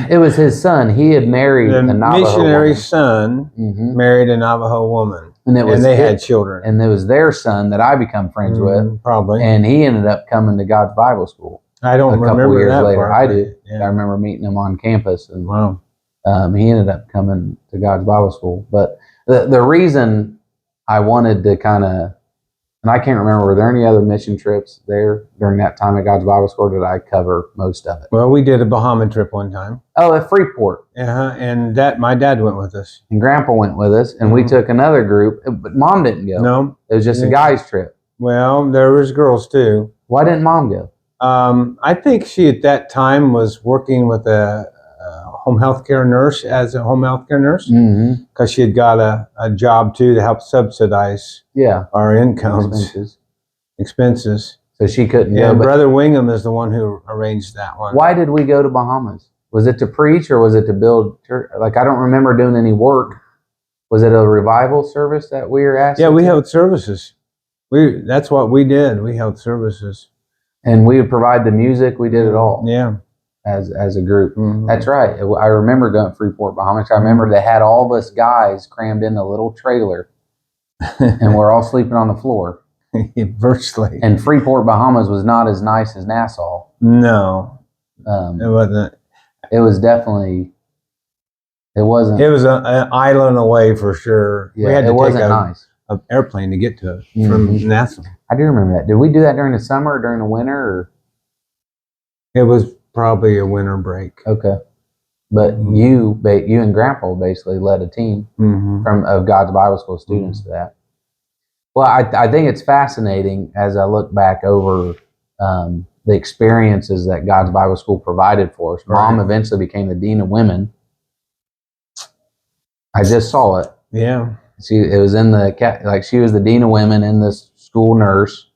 It was his son. He had married a Navajo missionary woman. Son married a Navajo woman, and they had children. And it was their son that I become friends with, probably. And he ended up coming to God's Bible School. I don't remember a couple years that later. part, I do. Yeah. I remember meeting him on campus, and wow. He ended up coming to God's Bible School. But the reason I wanted to kind of, and I can't remember, were there any other mission trips there during that time at God's Bible School, or did I cover most of it? Well, we did a Bahama trip one time. Oh, at Freeport. And my dad went with us. And Grandpa went with us, and we took another group, but Mom didn't go. No. It was just a guys trip. Well, there was girls too. Why didn't Mom go? I think she at that time was working with a home health care nurse, as a home health care nurse, because she had got a job too to help subsidize our incomes, expenses. So she couldn't go. And Brother Wingham is the one who arranged that one. Why did we go to Bahamas? Was it to preach, or was it to build church? Like, I don't remember doing any work. Was it a revival service that we were asked? Yeah, we held services. That's what we did. We held services. And we would provide the music. We did it all. Yeah. As a group. That's right. I remember going to Freeport, Bahamas. I remember they had all of us guys crammed in a little trailer, and we're all sleeping on the floor. Virtually. And Freeport, Bahamas was not as nice as Nassau. No, it wasn't. It was definitely. It wasn't. It was an island away for sure. Yeah, we had to take nice. an airplane to get to it from Nassau. I do remember that. Did we do that during the summer or during the winter? Or? It was probably a winter break. Okay. But you and Grandpa basically led a team of God's Bible School students to that. Well, I think it's fascinating as I look back over the experiences that God's Bible School provided for us. Right. Mom eventually became the Dean of Women. I just saw it. Yeah. It was in she was the Dean of Women and the school nurse.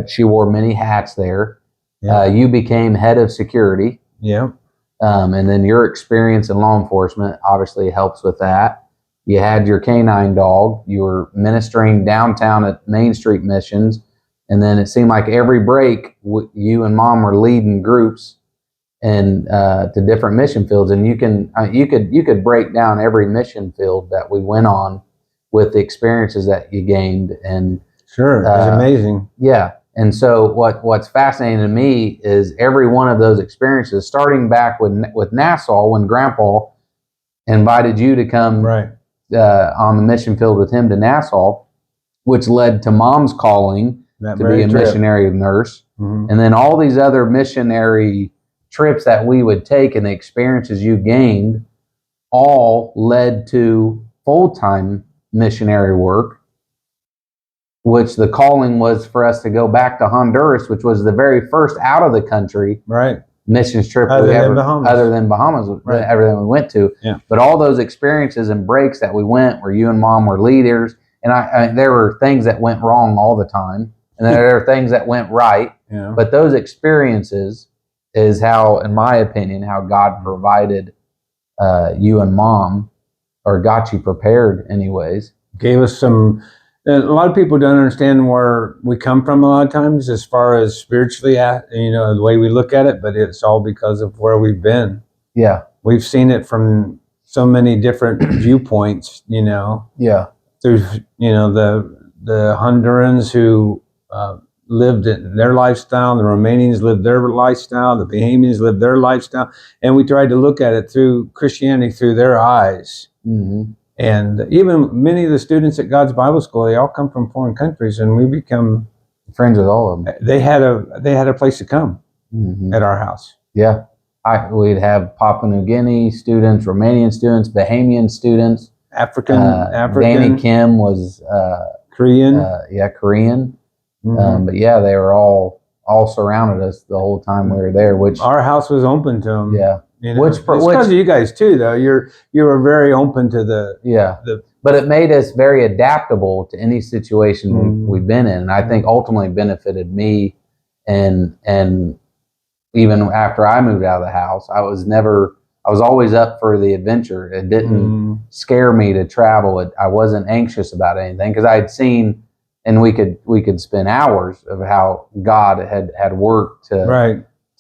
She wore many hats there. Yeah. You became head of security. Yeah. And then your experience in law enforcement obviously helps with that. You had your canine dog. You were ministering downtown at Main Street missions. And then it seemed like every break, you and Mom were leading groups and to different mission fields. And you could break down every mission field that we went on with the experiences that you gained. And sure, it was amazing. Yeah. And so what's fascinating to me is every one of those experiences, starting back with Nassau, when Grandpa invited you to come on the mission field with him to Nassau, which led to Mom's calling to be a missionary nurse. Mm-hmm. And then all these other missionary trips that we would take and the experiences you gained all led to full-time missionary work, which the calling was for us to go back to Honduras, which was the very first out of the country missions trip other than Bahamas, everything we went to. Yeah. But all those experiences and breaks that we went where you and Mom were leaders, and there were things that went wrong all the time, and there are things that went right. Yeah. But those experiences is how, in my opinion, how God provided you and Mom, or got you prepared anyways. Gave us some... A lot of people don't understand where we come from a lot of times as far as spiritually, the way we look at it, but it's all because of where we've been. Yeah. We've seen it from so many different viewpoints, Yeah. Through, the Hondurans who lived in their lifestyle, the Romanians lived their lifestyle, the Bahamians lived their lifestyle, and we tried to look at it through Christianity, through their eyes. Mm-hmm. And even many of the students at God's Bible School, they all come from foreign countries, and we become friends with all of them. They had a place to come at our house. Yeah, we'd have Papua New Guinea students, Romanian students, Bahamian students, African. Danny Kim was Korean. Korean. Mm-hmm. But yeah, they were all surrounded us the whole time we were there. Which our house was open to them. Yeah. It's because of you guys too, though. You were very open to the but it made us very adaptable to any situation we've been in, and I think ultimately benefited me. And even after I moved out of the house, I was always up for the adventure. It didn't scare me to travel. I wasn't anxious about anything because I had seen, and we could spend hours of how God had worked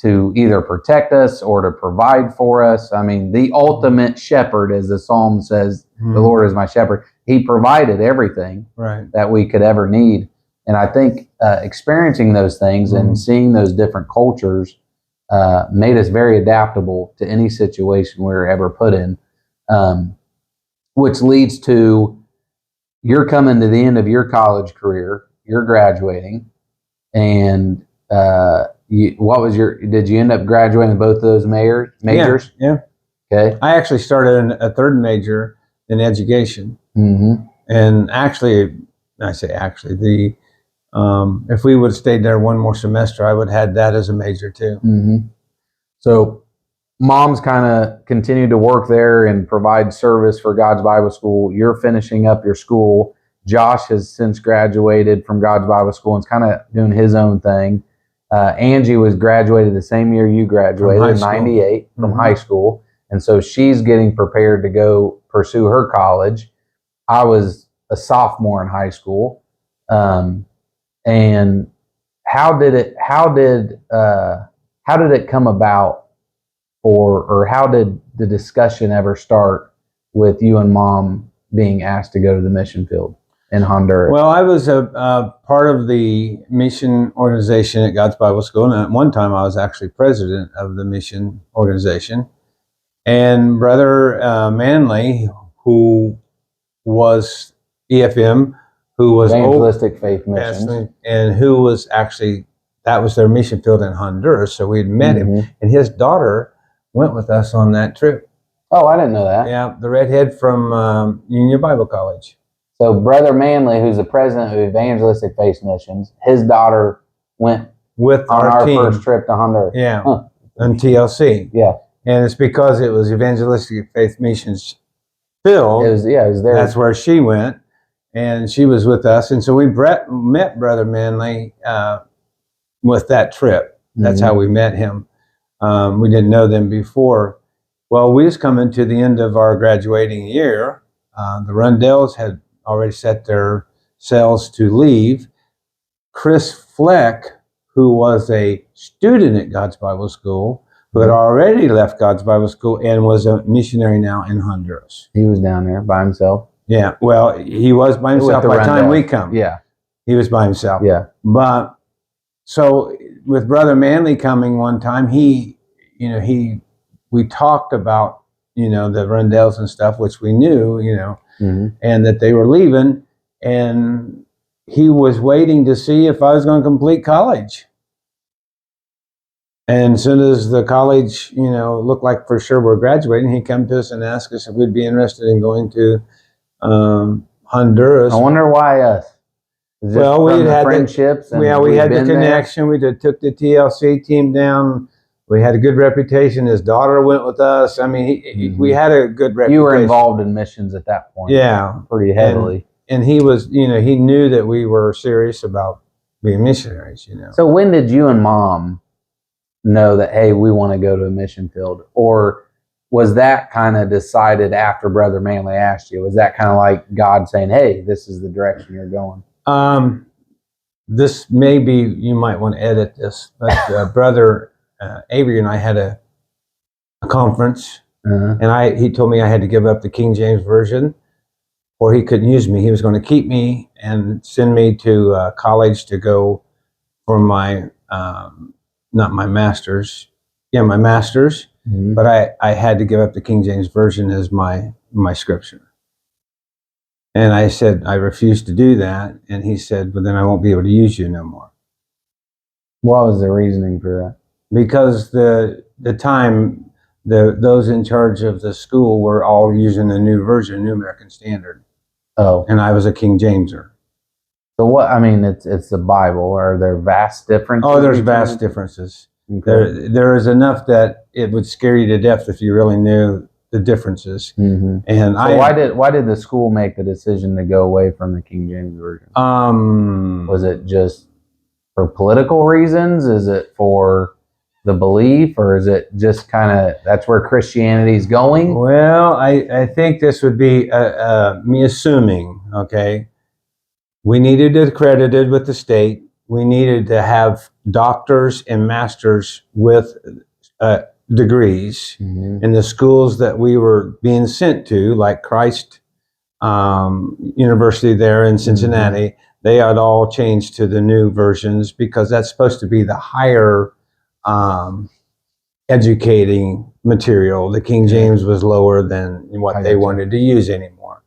to either protect us or to provide for us. I mean, the ultimate shepherd, as the Psalm says, the Lord is my shepherd. He provided everything that we could ever need. And I think experiencing those things and seeing those different cultures made us very adaptable to any situation we were ever put in, which leads to you're coming to the end of your college career, you're graduating, and did you end up graduating both of those majors? Yeah. Okay. I actually started a third major in education. Mm-hmm. And actually, if we would have stayed there one more semester, I would have had that as a major too. Mm-hmm. So Mom's kind of continued to work there and provide service for God's Bible School. You're finishing up your school. Josh has since graduated from God's Bible School and is kind of doing his own thing. Angie was graduated the same year you graduated, in 98, from high school. And so she's getting prepared to go pursue her college. I was a sophomore in high school. And how did it come about, or how did the discussion ever start with you and Mom being asked to go to the mission field? in Honduras? Well, I was a part of the mission organization at God's Bible School, and at one time I was actually president of the mission organization. And Brother Manley, who was EFM, who was Evangelistic Faith Missions, and who was actually, that was their mission field in Honduras. So we'd met him, and his daughter went with us on that trip. Oh, I didn't know that. Yeah, the redhead from Union Bible College. So Brother Manley, who's the president of Evangelistic Faith Missions, his daughter went with on our team. first trip to Honduras. Yeah, on TLC. Yeah. And it's because it was Evangelistic Faith Missions field. It was there. That's where she went, and she was with us. And so we met Brother Manley with that trip. That's how we met him. We didn't know them before. Well, we was coming to the end of our graduating year. The Rundells had already set their sails to leave. Chris Fleck, who was a student at God's Bible School, who had already left God's Bible School and was a missionary now in Honduras. He was down there by himself. Yeah, well, he was by himself by the time we come. Yeah. He was by himself. Yeah. But so with Brother Manley coming one time, we talked about, the Rundells and stuff, which we knew, and that they were leaving, and he was waiting to see if I was going to complete college. And as soon as the college, looked like for sure we're graduating, he came to us and asked us if we'd be interested in going to Honduras. I wonder why us. Well, we had friendships. we had the connection. We took the TLC team down. We had a good reputation. His daughter went with us. I mean, we had a good reputation. You were involved in missions at that point. Yeah. Pretty heavily. And he was, he knew that we were serious about being missionaries, So when did you and Mom know that, hey, we want to go to a mission field? Or was that kind of decided after Brother Manley asked you? Was that kind of like God saying, hey, this is the direction you're going? This maybe you might want to edit this, but Brother Avery and I had a conference, and he told me I had to give up the King James Version, or he couldn't use me. He was going to keep me and send me to college to go for my not my master's, my master's. But I had to give up the King James Version as my scripture. And I said, I refused to do that. And he said, well, then I won't be able to use you no more. What was the reasoning for that? Because those in charge of the school were all using the new version, New American Standard. Oh. And I was a King Jameser. So what, it's the Bible. Are there vast differences? Oh, there's vast differences. Okay. There is enough that it would scare you to death if you really knew the differences. And so why did the school make the decision to go away from the King James Version? Was it just for political reasons? Is it for the belief, or is it just kind of that's where Christianity's going? Well, I think this would be me assuming. Okay, we needed it accredited with the state. We needed to have doctors and masters with degrees in the schools that we were being sent to, like Christ University there in Cincinnati. They had all changed to the new versions because that's supposed to be the higher educating material. The King James was lower than what they wanted to use anymore.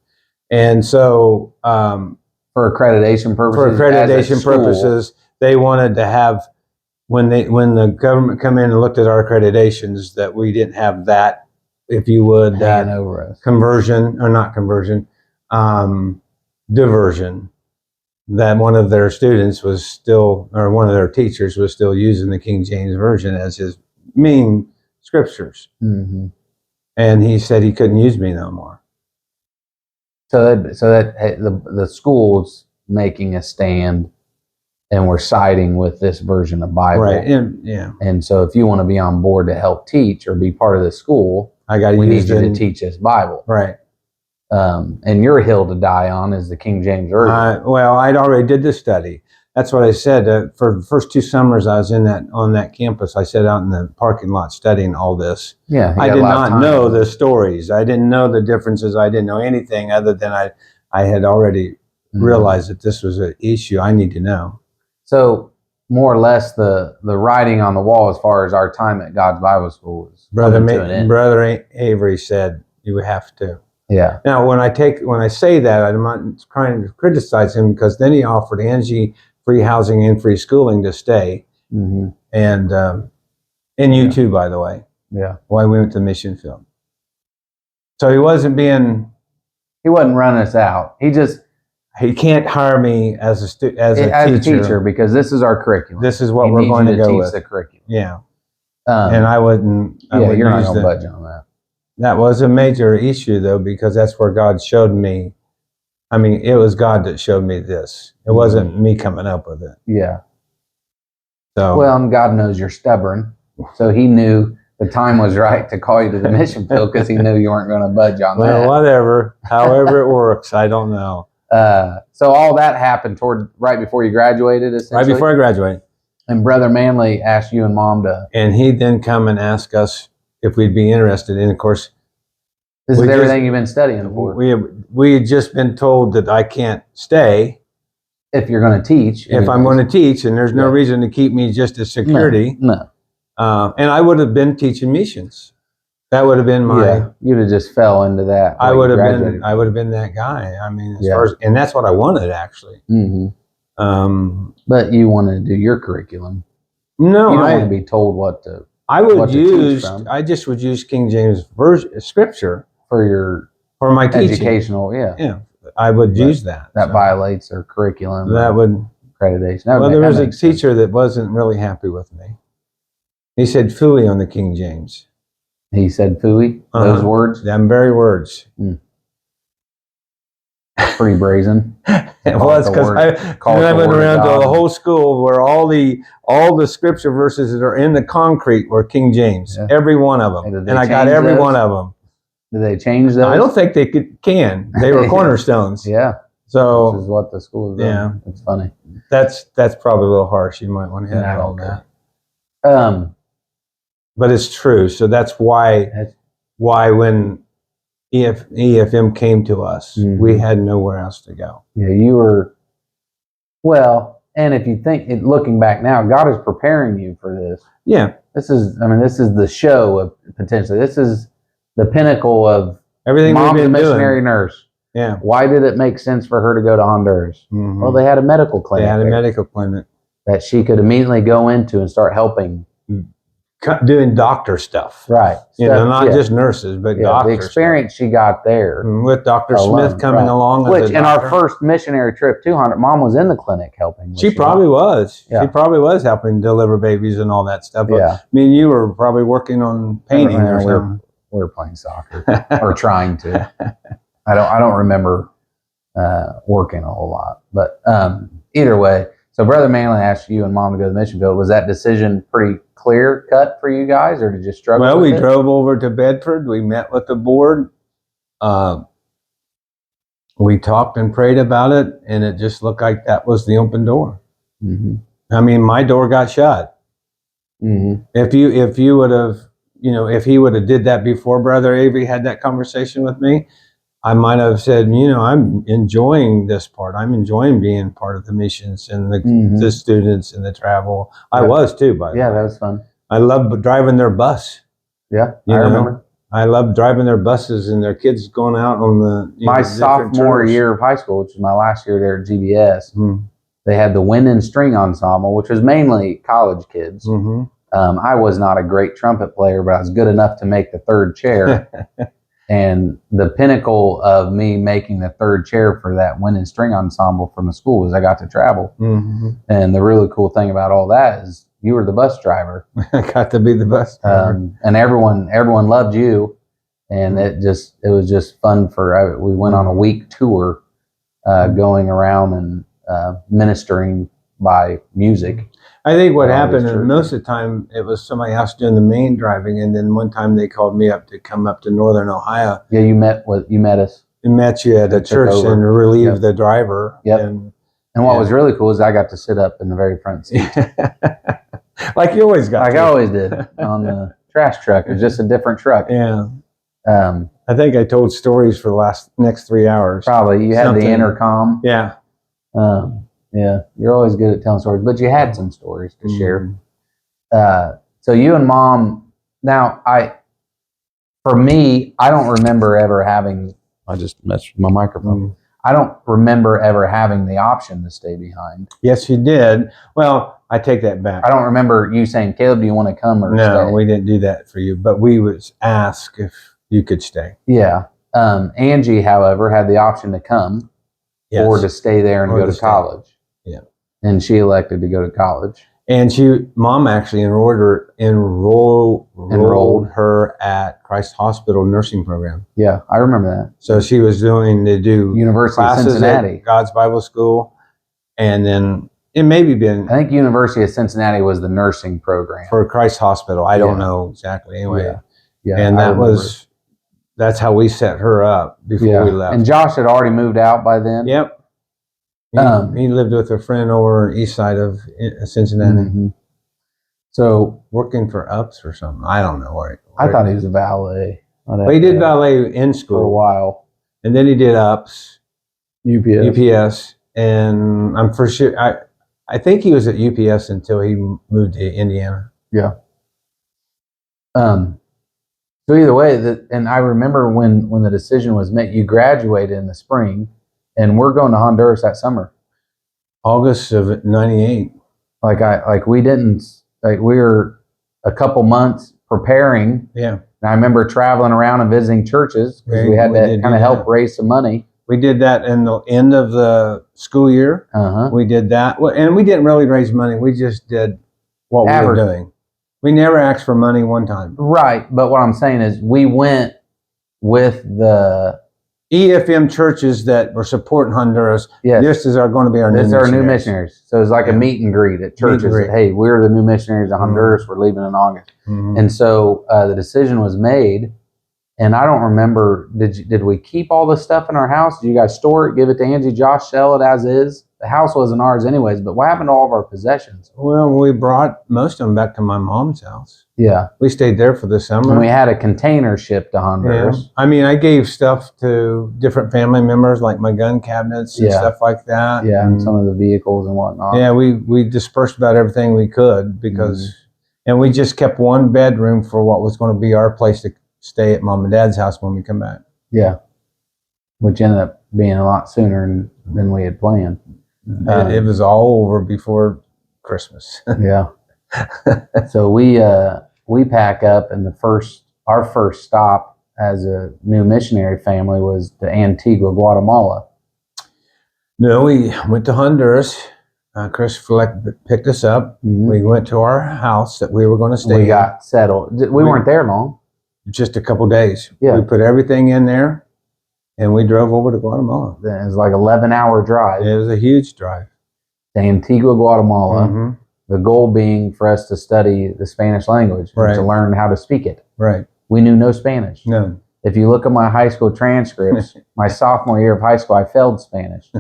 And so for accreditation purposes, they wanted to have, when the government come in and looked at our accreditations, that we didn't have that, if you would, that diversion, that one of their students was still, or one of their teachers was still using the King James Version as his main scriptures. And he said he couldn't use me no more. So the school's making a stand, and we're siding with this version of Bible. Right. And so if you want to be on board to help teach or be part of the school, we need you to teach this Bible. Right. And your hill to die on is the King James Version. Well, I'd already did the study. That's what I said. For the first 2 summers I was on that campus, I sat out in the parking lot studying all this. Yeah. I did not know the stories. I didn't know the differences. I didn't know anything other than I had already realized that this was an issue I need to know. So more or less the writing on the wall as far as our time at God's Bible School was Brother Avery said you have to. Yeah. Now, when I say that, I'm not trying to criticize him, because then he offered Angie free housing and free schooling to stay, and you too, by the way. Yeah. While we went to the mission field, so he wasn't running us out. He can't hire me as a teacher because this is our curriculum. This is what we're going to go with. The curriculum. Yeah. And I wouldn't. You're not going to budge on that. That was a major issue, though, because that's where God showed me. I mean, it was God that showed me this. It wasn't me coming up with it. Yeah. So well, and God knows you're stubborn, so He knew the time was right to call you to the mission field, because He knew you weren't going to budge on that. Well, whatever. However it works, I don't know. So all that happened right before you graduated, essentially? Right before I graduated. And Brother Manley asked you and Mom to... And he then come and ask us if we'd be interested. And, of course... This is everything you've been studying for. We had just been told that I can't stay. If you're going to teach. If I'm going to teach, and there's no reason to keep me just as security. No. And I would have been teaching missions. That would have been my... Yeah, you'd have just fell into that. I would have been that guy. I mean, and that's what I wanted, actually. But you want to do your curriculum. No, you don't want to be told what to. I just would use King James scripture for my teaching. Educational. Yeah. I would use that. That violates their curriculum. That would accreditation. There was a teacher that wasn't really happy with me. He said "phooey" on the King James. He said "phooey." Those words. Them very words. Pretty brazen. It was, because I went around to the whole school where all the scripture verses that are in the concrete were King James, every one of them, and I got every one of them. Did they change those? I don't think they can. They were cornerstones. Yeah. So this is what the school is doing. Yeah, it's funny. That's probably a little harsh. You might want to hit on that. But it's true. So that's why when EFM came to us, we had nowhere else to go. Yeah, you were, well, and if you think, looking back now, God is preparing you for this. Yeah. This is the show of potentially. This is the pinnacle of everything we've been doing. Missionary nurse. Yeah. Why did it make sense for her to go to Honduras? Well, they had a medical clinic. They had a medical clinic that she could immediately go into and start helping. Doing doctor stuff. Right. Not just nurses, but doctors. The experience she got there. With Dr. Smith coming along. Which, in our first missionary trip to Honduras, Mom was in the clinic helping. She probably was. Yeah. She probably was helping deliver babies and all that stuff. But I mean, you were probably working on painting or something. We were playing soccer. Or trying to. I don't remember working a whole lot. But either way, so Brother Manley asked you and Mom to go to the mission field. Was that decision pretty clear cut for you guys, or did you struggle with it? Well, we drove over to Bedford. We met with the board. We talked and prayed about it, and it just looked like that was the open door. I mean, my door got shut. If you would have, if he would have did that before Brother Avery had that conversation with me, I might have said, I'm enjoying this part. I'm enjoying being part of the missions and the students and the travel. I was too, by the way. Yeah, that was fun. I loved driving their bus. Yeah, I remember. I loved driving their buses and their kids going out on the my sophomore year of high school, which was my last year there at GBS. They had the wind and string ensemble, which was mainly college kids. I was not a great trumpet player, but I was good enough to make the third chair. And the pinnacle of me making the third chair for that wind and string ensemble from the school was I got to travel. And the really cool thing about all that is you were the bus driver. I got to be the bus driver. And everyone loved you. And it was just fun we went on a week tour going around and ministering by music. I think what happened is most of the time it was somebody else doing the main driving, and then one time they called me up to come up to Northern Ohio. Yeah, you met us. We met you at a church and relieved the driver. Yep. And what was really cool is I got to sit up in the very front seat. Like you always got. Like I always did on the trash truck. It was just a different truck. Yeah. I think I told stories for the next 3 hours. Probably. You had the intercom. Yeah. Yeah, you're always good at telling stories, but you had some stories to share. So you and Mom, now for me, I don't remember ever having, I just messed with my microphone. I don't remember ever having the option to stay behind. Yes, you did. Well, I take that back. I don't remember you saying, Caleb, do you want to come or stay? No, we didn't do that for you, but we was asked if you could stay. Yeah. Angie, however, had the option to come or to stay there and go to college. Yeah. And she elected to go to college. And Mom actually enrolled her at Christ Hospital nursing program. Yeah, I remember that. So she was do University of Cincinnati, at God's Bible School, and then it maybe been. I think University of Cincinnati was the nursing program for Christ Hospital. I don't know exactly. Anyway, yeah. And that's how we set her up before we left. And Josh had already moved out by then. Yep. He lived with a friend over east side of Cincinnati. So working for Ups or something. I don't know. I thought he was a valet. But he did valet in school for a while, and then he did Ups, UPS, and I'm for sure. I think he was at UPS until he moved to Indiana. Yeah. So either way, and I remember when the decision was made, you graduated in the spring. And we're going to Honduras that summer, August of '98. We were a couple months preparing. Yeah. And I remember traveling around and visiting churches because we had to kind of help raise some money. We did that in the end of the school year. We did that, and we didn't really raise money. We just did what we were doing. We never asked for money one time. Right, but what I'm saying is we went with the EFM churches that were supporting Honduras. Yes. This is going to be our new missionaries. So it's like a meet and greet at churches. Hey, we're the new missionaries of Honduras. We're leaving in August. And so the decision was made. And I don't remember, did we keep all the stuff in our house? Did you guys store it, give it to Angie, Josh, sell it as is? The house wasn't ours anyways, but what happened to all of our possessions? Well, we brought most of them back to my mom's house. Yeah. We stayed there for the summer. And we had a container shipped to Honduras. Yeah. I mean, I gave stuff to different family members, like my gun cabinets and stuff like that. Yeah, and some of the vehicles and whatnot. Yeah, we dispersed about everything we could because, and we just kept one bedroom for what was going to be our place to stay at Mom and Dad's house when we come back. Yeah. Which ended up being a lot sooner than we had planned. It was all over before Christmas. Yeah. So we pack up, and our first stop as a new missionary family was to Antigua, Guatemala. No, we went to Honduras. Chris Fleck picked us up. We went to our house that we were going to stay in. We got settled. We weren't there long. Just a couple days. Yeah. We put everything in there, and we drove over to Guatemala. It was like 11-hour drive. It was a huge drive. To Antigua, Guatemala. The goal being for us to study the Spanish language, and to learn how to speak it. Right. We knew no Spanish. No. If you look at my high school transcripts, my sophomore year of high school, I failed Spanish.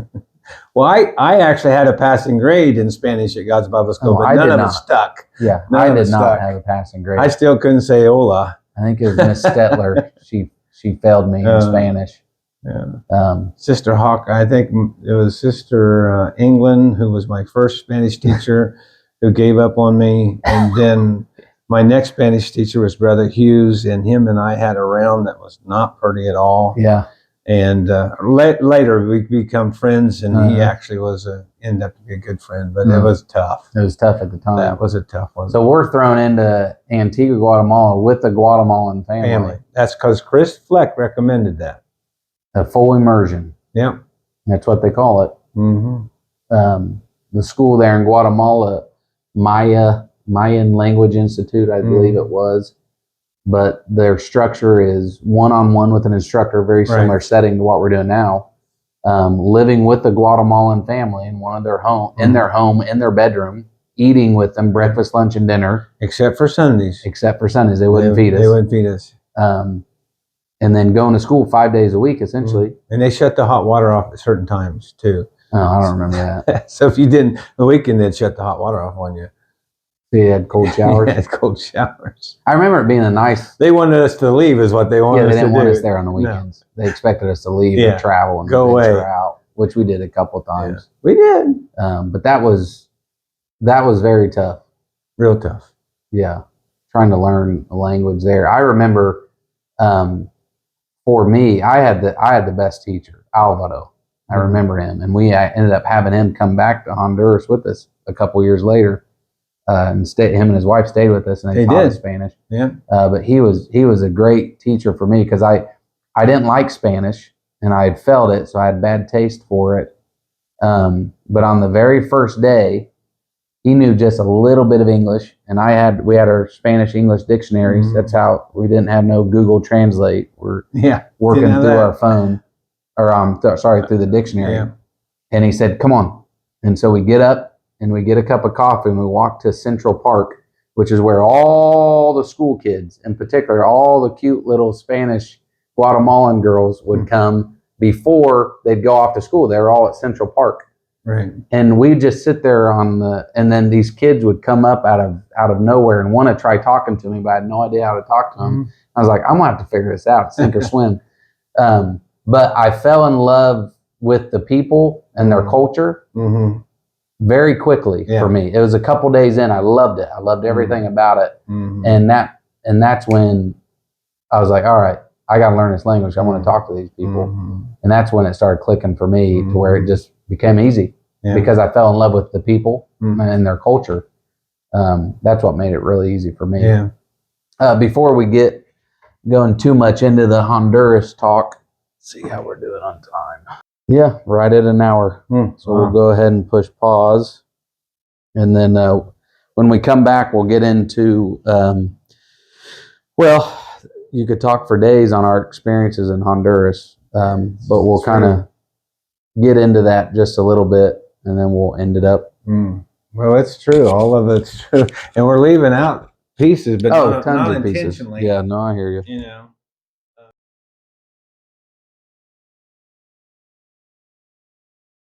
Well, I actually had a passing grade in Spanish at God's Bible School, but none of it stuck. Yeah, I did not have a passing grade. I still couldn't say hola. I think it was Miss Stetler. She failed me in Spanish. Yeah. Sister Hawk, I think it was Sister England, who was my first Spanish teacher, who gave up on me. And then my next Spanish teacher was Brother Hughes, and him and I had a round that was not pretty at all. Yeah. And later we become friends, and he actually ended up to be a good friend, but it was tough. It was tough at the time. That was a tough one. So we're thrown into Antigua, Guatemala with the Guatemalan family. That's because Chris Fleck recommended that. A full immersion. Yep. That's what they call it. The school there in Guatemala, Mayan Language Institute, I believe it was. But their structure is one-on-one with an instructor, very similar setting to what we're doing now. Living with the Guatemalan family in one of their home, in their bedroom, eating with them breakfast, lunch, and dinner. Except for Sundays. They wouldn't feed us. They wouldn't feed us. And then going to school 5 days a week, essentially. And they shut the hot water off at certain times too. Oh, I don't remember that. So if you didn't, the weekend they'd shut the hot water off on you. They had cold showers. They had cold showers. I remember it being a nice. They wanted us to leave, is what they wanted us to do. They didn't want us there on the weekends. No. They expected us to leave and travel and go away. Out. which we did a couple times. Yeah, we did. But that was very tough. Real tough. Yeah. Trying to learn a language there. I remember, for me, I had the best teacher, Alvaro. I remember him, and I ended up having him come back to Honduras with us a couple years later, and him and his wife stayed with us, and they taught us Spanish. Yeah. But he was a great teacher for me because I didn't like Spanish, and I had felt it, so I had bad taste for it. But on the very first day, he knew just a little bit of English, and we had our Spanish English dictionaries. Mm-hmm. That's how we didn't have no Google Translate. We're working through our phone, or through the dictionary. Yeah. And he said, "Come on." And so we get up and we get a cup of coffee and we walk to Central Park, which is where all the school kids, in particular, all the cute little Spanish Guatemalan girls would come before they'd go off to school. They were all at Central Park. Right. And we'd just sit there and then these kids would come up out of nowhere and want to try talking to me, but I had no idea how to talk to them. Mm-hmm. I was like, I'm gonna have to figure this out, sink or swim. But I fell in love with the people and their culture very quickly for me. It was a couple days in, I loved it. I loved everything about it. Mm-hmm. And that's when I was like, all right, I gotta learn this language. I want to talk to these people. Mm-hmm. And that's when it started clicking for me to where it just became easy because I fell in love with the people and their culture. That's what made it really easy for me. Yeah. Before we get going too much into the Honduras talk, see how we're doing on time. Yeah, right at an hour. So we'll go ahead and push pause. And then when we come back, we'll get into, you could talk for days on our experiences in Honduras, but we'll kind of get into that just a little bit, and then we'll end it up. Well, it's true. All of it's true. And we're leaving out pieces, but tons of pieces. Yeah, no, I hear you. You know.